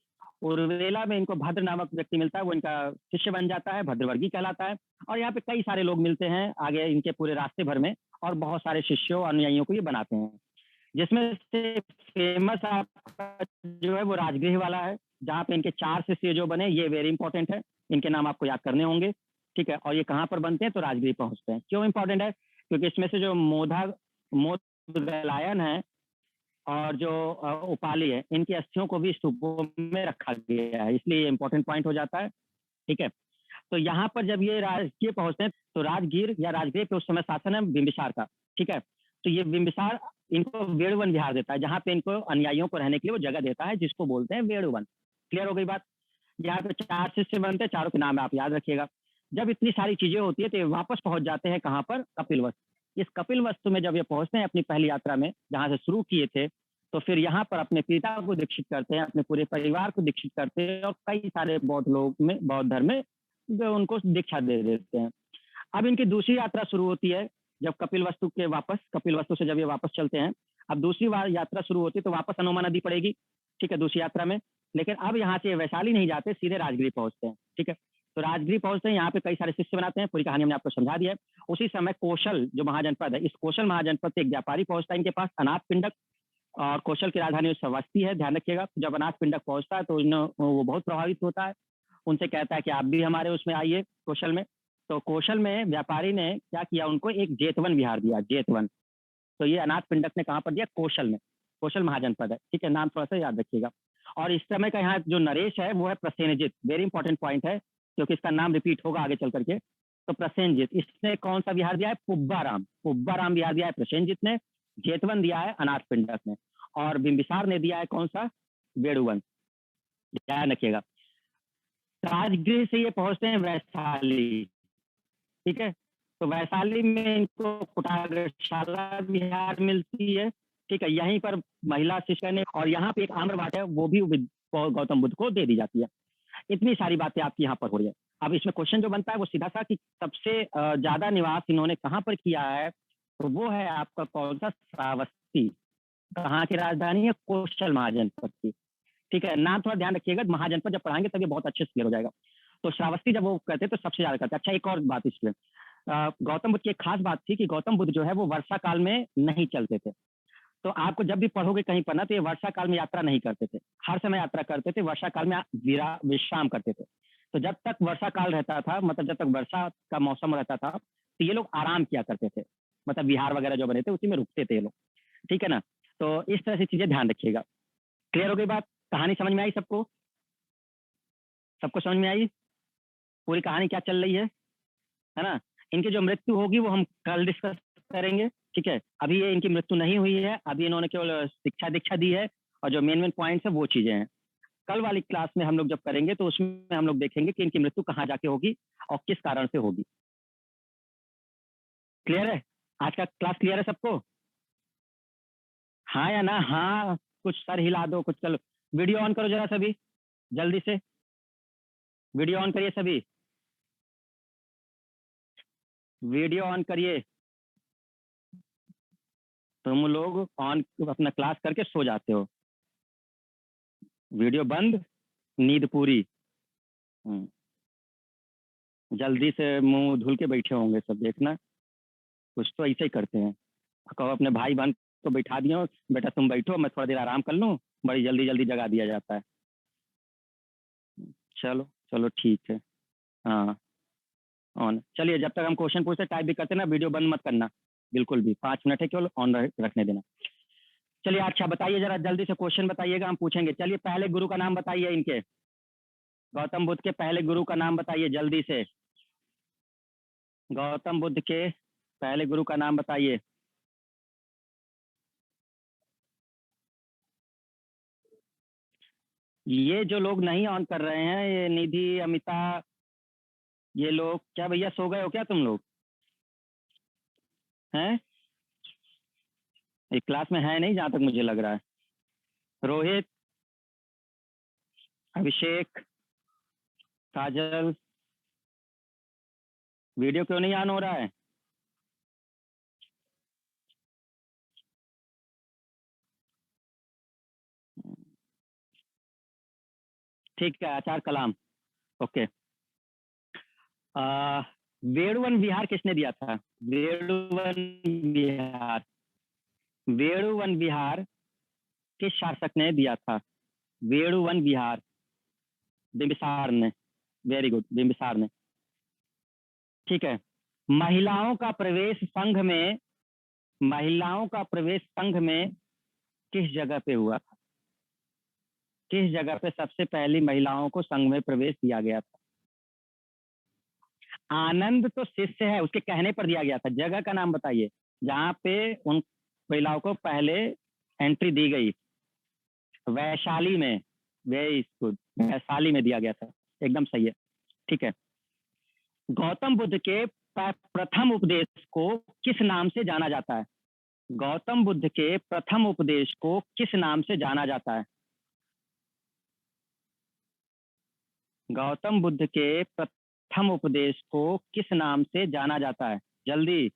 उर्वेला में इनको भद्र नामक व्यक्ति मिलता है, वो इनका शिष्य बन जाता है, भद्रवर्गी कहलाता है। और यहाँ पे कई सारे लोग मिलते हैं आगे इनके पूरे रास्ते भर में, और बहुत सारे शिष्यों अनुयायियों को ये बनाते हैं, जिसमें से फेमस आपका जो है वो राजगृह वाला है, जहाँ पे इनके 4 शिष्य जो बने, ये वेरी इंपॉर्टेंट है, इनके नाम आपको याद करने होंगे। ठीक है, और ये कहाँ पर बनते हैं, तो राजगृह पहुंचते हैं। क्यों इंपॉर्टेंट है, क्योंकि इसमें से जो मोदगलायन है और जो उपाली है, इनकी अस्थियों को भी स्तूपों में रखा गया है, इसलिए ये इंपॉर्टेंट पॉइंट हो जाता है। ठीक है, तो यहाँ पर जब ये राजगीर पहुंचते हैं तो राजगीर या राजगृह पे उस समय शासन है बिंबिसार का। ठीक है, तो ये बिंबिसार इनको वेणुवन विहार देता है, जहाँ पे इनको अनुयायियों को रहने के लिए वो जगह देता है, जिसको बोलते हैं वेणुवन। क्लियर हो गई बात। यहाँ पे 4 शिष्य बनते हैं, चारों के नाम आप याद रखिएगा। जब इतनी सारी चीजें होती है तो ये वापस पहुंच जाते हैं कहाँ पर, कपिलवस्तु। इस कपिलवस्तु में जब ये पहुंचते हैं अपनी पहली यात्रा में, जहाँ से शुरू किए थे, तो फिर यहाँ पर अपने पिता को दीक्षित करते हैं, अपने पूरे परिवार को दीक्षित करते हैं, और कई सारे बौद्ध लोग में, बौद्ध धर्म में जो उनको दीक्षा दे देते हैं। अब इनकी दूसरी यात्रा शुरू होती है, जब कपिलवस्तु से जब ये वापस चलते हैं, अब दूसरी बार यात्रा शुरू होती है तो वापस अनोमा नदी पड़ेगी। ठीक है, दूसरी यात्रा में, लेकिन अब यहाँ से वैशाली नहीं जाते, सीधे राजगीर पहुंचते हैं। ठीक है, तो राजगीर पहुंचते हैं, यहाँ पे कई सारे शिष्य बनाते हैं, पूरी कहानी हमने आपको समझा दी है। उसी समय कौशल जो महाजनपद है, इस कौशल महाजनपद से एक व्यापारी पहुंचता है इनके पास, अनाथ पिंडक, और कौशल की राजधानी श्रावस्ती है, ध्यान रखिएगा। जब अनाथ पिंडक पहुंचता है तो वो बहुत प्रभावित होता है, उनसे कहता है कि आप भी हमारे उसमें आइए, कौशल में। तो कौशल में व्यापारी ने क्या किया, उनको एक जेतवन विहार दिया, जेतवन। तो ये अनाथ पिंडक ने कहाँ पर दिया, कौशल में। कौशल महाजनपद है, ठीक है, नाम थोड़ा सा याद रखिएगा। और इस समय का यहाँ जो नरेश है वो है प्रसेनजित, वेरी इंपॉर्टेंट पॉइंट है, क्योंकि इसका नाम रिपीट होगा आगे चल करके। तो प्रसेनजित, इसने कौन सा विहार दिया है, पुब्बाराम विहार दिया है प्रसेनजित ने, जेतवन दिया है अनाथ पिंडक ने, और बिंबिसार ने दिया है कौन सा, वेणुवन। ध्यान रखिएगा। राजगृह से ये पहुंचते हैं वैशाली। ठीक है, तो वैशाली में इनको कुटाग्रशाला विहार मिलती है। ठीक है, यहीं पर महिला शिष्य ने, और यहाँ पे एक आम्रवाट है, वो भी गौतम बुद्ध को दे दी जाती है। इतनी सारी बातें आपकी यहाँ पर हो रही है। अब इसमें क्वेश्चन जो बनता है वो सीधा सा कि सबसे ज्यादा निवास इन्होंने कहाँ पर किया है, तो वो है आपका कौन सा, श्रावस्ती। कहाँ की राजधानी है, कौशल महाजनपद की। ठीक है, नाम थोड़ा ध्यान रखिएगा, महाजनपद जब पढ़ाएंगे तब ये बहुत अच्छे से क्लियर हो जाएगा। तो श्रावस्ती जब वो कहते तो सबसे ज्यादा करते। अच्छा, एक और बात इसमें, गौतम बुद्ध की एक खास बात थी कि गौतम बुद्ध जो है वो वर्षा काल में नहीं चलते थे। तो आपको जब भी पढ़ोगे कहीं पर ना, तो ये वर्षा काल में यात्रा नहीं करते थे, हर समय यात्रा करते थे, वर्षा काल में विश्राम करते थे। तो जब तक वर्षा काल रहता था, मतलब जब तक वर्षा का मौसम रहता था, तो ये लोग आराम किया करते थे, मतलब विहार वगैरह जो बने थे उसी में रुकते थे ये लोग। ठीक है ना, तो इस तरह से चीजें ध्यान रखिएगा। क्लियर हो गई बात, कहानी समझ में आई सबको, सबको समझ में आई पूरी कहानी क्या चल रही है ना। इनकी जो मृत्यु होगी वो हम कल डिस्कस करेंगे। ठीक है, अभी ये इनकी मृत्यु नहीं हुई है, अभी इन्होंने केवल शिक्षा दीक्षा दी है, और जो मेन मेन पॉइंट्स है वो चीजें हैं। कल वाली क्लास में हम लोग जब करेंगे तो उसमें हम लोग देखेंगे कि इनकी मृत्यु कहाँ जाके होगी और किस कारण से होगी। क्लियर है, आज का क्लास क्लियर है सबको। हाँ या ना? हाँ, कुछ सर हिला दो, कुछ चलो। वीडियो ऑन करो जरा सभी, जल्दी से वीडियो ऑन करिए सभी, वीडियो ऑन करिए। तुम लोग ऑन अपना क्लास करके सो जाते हो, वीडियो बंद, नींद पूरी। हम्म, जल्दी से मुंह धुल के बैठे होंगे सब, देखना कुछ तो ऐसे ही करते हैं। कहो अपने भाई बहन को बैठा दियो, बेटा तुम बैठो, मैं थोड़ा देर आराम कर लूँ, बड़ी जल्दी जल्दी जगा दिया जाता है। चलो चलो ठीक है। हाँ, ऑन। चलिए, जब तक हम क्वेश्चन पूछते टाइप भी करते ना, वीडियो बंद मत करना बिल्कुल भी, 5 मिनट है केवल, ऑन रखने देना। चलिए, अच्छा बताइए जरा जल्दी से क्वेश्चन बताइएगा, हम पूछेंगे। चलिए, पहले गुरु का नाम बताइए इनके, गौतम बुद्ध के पहले गुरु का नाम बताइए जल्दी से। गौतम बुद्ध के पहले गुरु का नाम बताइए। ये जो लोग नहीं ऑन कर रहे हैं, ये निधि, अमिता, ये लोग क्या भैया, सो गए हो क्या तुम लोग? हैं? एक क्लास में है नहीं, जहाँ तक मुझे लग रहा है। रोहित, अभिषेक, काजल, वीडियो क्यों नहीं ऑन हो रहा है? ठीक है, आचार कलाम। ओके। आ, वेणुवन विहार किसने दिया था? वेणुवन विहार, वेणुवन विहार किस शासक ने दिया था? वेणुवन विहार, बिंबिसार ने। वेरी गुड, बिंबिसार ने। ठीक है। महिलाओं का प्रवेश संघ में, महिलाओं का प्रवेश संघ में किस जगह पे हुआ था? किस जगह पे सबसे पहली महिलाओं को संघ में प्रवेश दिया गया था? आनंद तो शिष्य है, उसके कहने पर दिया गया था। जगह का नाम बताइए जहाँ पे उन महिलाओं को पहले एंट्री दी गई। वैशाली में, वेरी गुड, वैशाली में दिया गया था, एकदम सही है। ठीक है। गौतम बुद्ध के प्रथम उपदेश को किस नाम से जाना जाता है? गौतम बुद्ध के प्रथम उपदेश को किस नाम से जाना जाता है? गौतम बुद्ध के प्रथम उपदेश को किस नाम से जाना जाता है? जल्दी।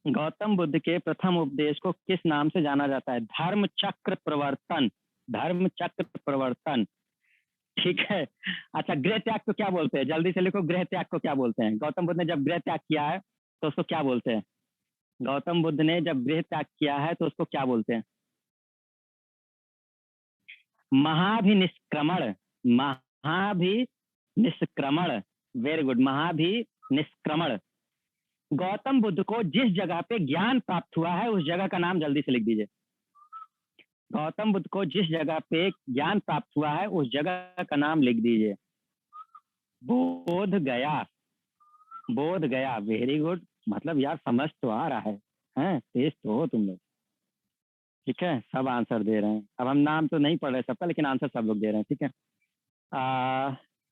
गौतम बुद्ध के प्रथम उपदेश को किस नाम से जाना जाता है? धर्म चक्र प्रवर्तन, धर्म चक्र प्रवर्तन। ठीक है। अच्छा, गृह त्याग को क्या बोलते हैं? जल्दी से लिखो, गृह त्याग को क्या बोलते हैं? गौतम बुद्ध ने जब गृह त्याग किया है तो उसको क्या बोलते हैं? गौतम बुद्ध ने जब गृह त्याग किया है तो उसको क्या बोलते हैं? महाभिनिष्क्रमण, महाभिनिष्क्रमण। वेरी गुड, महाभिनिष्क्रमण। गौतम बुद्ध को जिस जगह पे ज्ञान प्राप्त हुआ है उस जगह का नाम जल्दी से लिख दीजिए। गौतम बुद्ध को जिस जगह पे ज्ञान प्राप्त हुआ है उस जगह का नाम लिख दीजिए। बोध गया, बोध गया। वेरी गुड, मतलब यार समझ तो आ रहा है, हैं तेज तो हो तुम लोग। ठीक है, सब आंसर दे रहे हैं। अब हम नाम तो नहीं पढ़ रहे सबका, लेकिन आंसर सब लोग दे रहे हैं। ठीक है।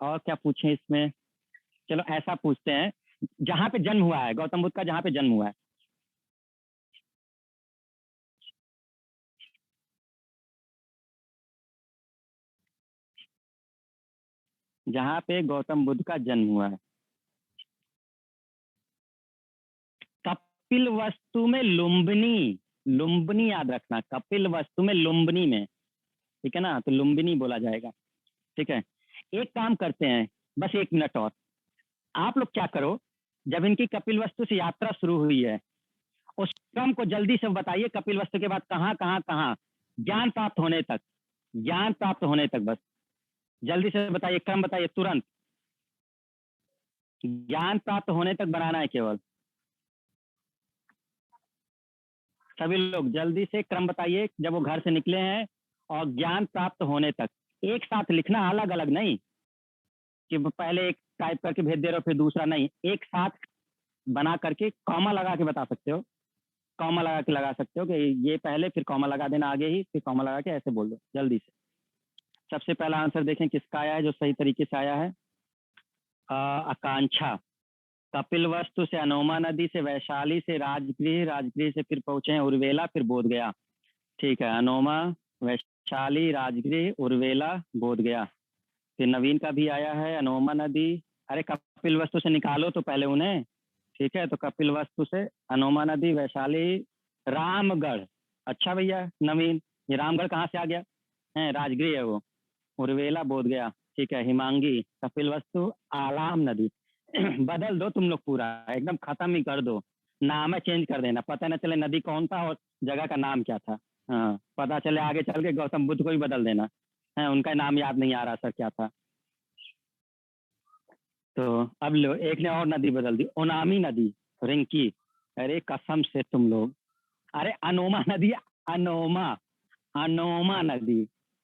और क्या पूछें इसमें? चलो ऐसा पूछते हैं, जहाँ पे जन्म हुआ है गौतम बुद्ध का, जहाँ पे जन्म हुआ है, जहाँ पे गौतम बुद्ध का जन्म हुआ है। कपिल वस्तु में लुम्बिनी, लुम्बिनी याद रखना, कपिल वस्तु में लुम्बिनी में। ठीक है ना, तो लुम्बिनी बोला जाएगा। ठीक है। एक काम करते हैं, बस 1 मिनट और। आप लोग क्या करो, जब इनकी कपिल वस्तु से यात्रा शुरू हुई है उस क्रम को जल्दी से बताइए। कपिल वस्तु के बाद कहाँ कहाँ कहाँ, ज्ञान प्राप्त होने तक, ज्ञान प्राप्त होने तक, बस जल्दी से बताइए, क्रम बताइए तुरंत। ज्ञान प्राप्त होने तक बनाना है केवल। सभी लोग जल्दी से क्रम बताइए, जब वो घर से निकले हैं और ज्ञान प्राप्त होने तक। एक साथ लिखना, अलग अलग नहीं कि पहले एक टाइप करके भेज दे रहे हो फिर दूसरा, नहीं, एक साथ बना करके कॉमा लगा के बता सकते हो। कॉमा लगा के लगा सकते हो कि ये पहले, फिर कॉमा लगा देना आगे ही, फिर कॉमा लगा के ऐसे बोल दो जल्दी से। सबसे पहला आंसर देखें किसका आया है जो सही तरीके से आया है। आकांक्षा, कपिलवस्तु से अनोमा नदी, से वैशाली, से राजगृह, राजगृह से फिर पहुंचे हैं उर्वेला, फिर बोध गया। ठीक है, अनोमा, वैशाली, राजगृह, उर्वेला, बोध गया। फिर नवीन का भी आया है अनोमा नदी। अरे कपिलवस्तु से निकालो तो पहले उन्हें। ठीक है, तो कपिलवस्तु से अनोमा नदी, वैशाली, रामगढ़। अच्छा भैया नवीन, ये रामगढ़ कहाँ से आ गया? है राजगृह है वो। उर्वेला, बोध गया। ठीक है, हिमांगी, कपिलवस्तु, आलाम नदी। बदल दो तुम लोग, पूरा एकदम खत्म ही कर दो। नाम है चेंज कर देना, पता न चले नदी कौन था और जगह का नाम क्या था। हाँ, पता चले आगे चल के गौतम बुद्ध को ही बदल देना है, उनका नाम याद नहीं आ रहा सर क्या था। तो अब लो, एक ने और नदी बदल दी, ओनामी नदी, रिंकी। अरे कसम से तुम लोग, अरे अनोमा नदी, अनोमा, अनोमा नदी।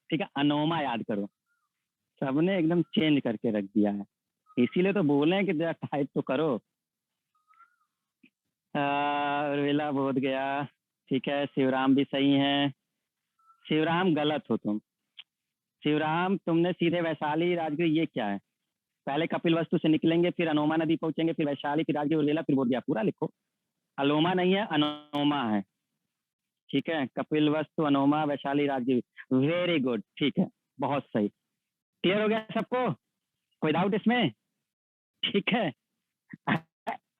ठीक है, अनोमा याद करो। सबने एकदम चेंज करके रख दिया है, इसीलिए तो बोले हैं कि जरा टाइप तो करो। उर्विला बोध गया। ठीक है, शिवराम भी सही है। शिवराम गलत हो तुम। शिवराम तुमने सीधे वैशाली, राजगीर, ये क्या है? पहले कपिलवस्तु से निकलेंगे, फिर अनोमा नदी पहुंचेंगे, फिर वैशाली, फिर राजगीर, उर्विला, फिर बोध गया। पूरा लिखो। अलोमा नहीं है, अनोमा है। ठीक है, कपिलवस्तु, अनोमा, वैशाली, राजगीर। वेरी गुड, ठीक है, बहुत सही। क्लियर हो गया सबको? कोई डाउट इसमें? ठीक है।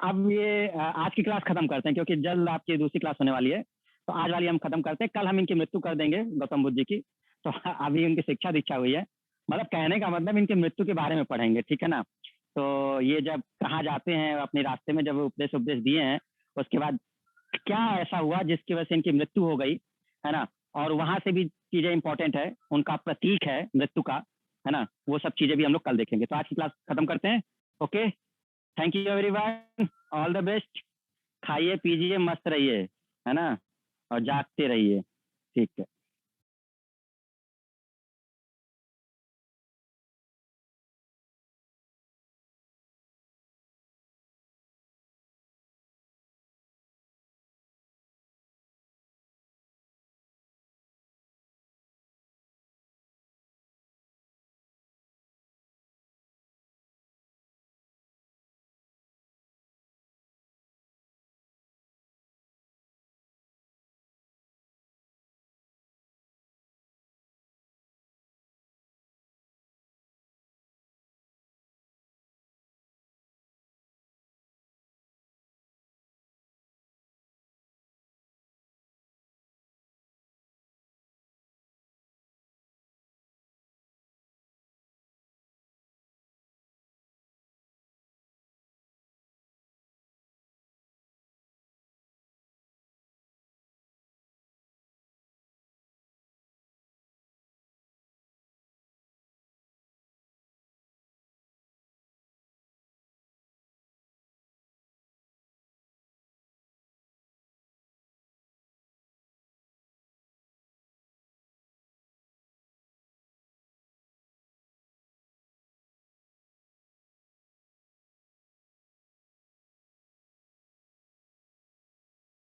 अब ये आज की क्लास खत्म करते हैं, क्योंकि जल्द आपकी दूसरी क्लास होने वाली है। तो आज वाली हम खत्म करते हैं, कल हम इनकी मृत्यु कर देंगे गौतम बुद्ध जी की। तो अभी इनकी शिक्षा दीक्षा हुई है, मतलब कहने का मतलब इनकी मृत्यु के बारे में पढ़ेंगे, ठीक है ना। तो ये जब कहाँ जाते हैं, अपने रास्ते में जब उपदेश उपदेश दिए हैं, उसके बाद क्या ऐसा हुआ जिसकी वजह से इनकी मृत्यु हो गई, है ना। और वहां से भी चीजें इंपॉर्टेंट है, उनका प्रतीक है मृत्यु का, है ना। वो सब चीजें भी हम लोग कल देखेंगे। तो आज की क्लास खत्म करते हैं। Okay, thank you everyone, all the best. खाइए पीजिए, मस्त रहिए, है ना, और जागते रहिए। ठीक है।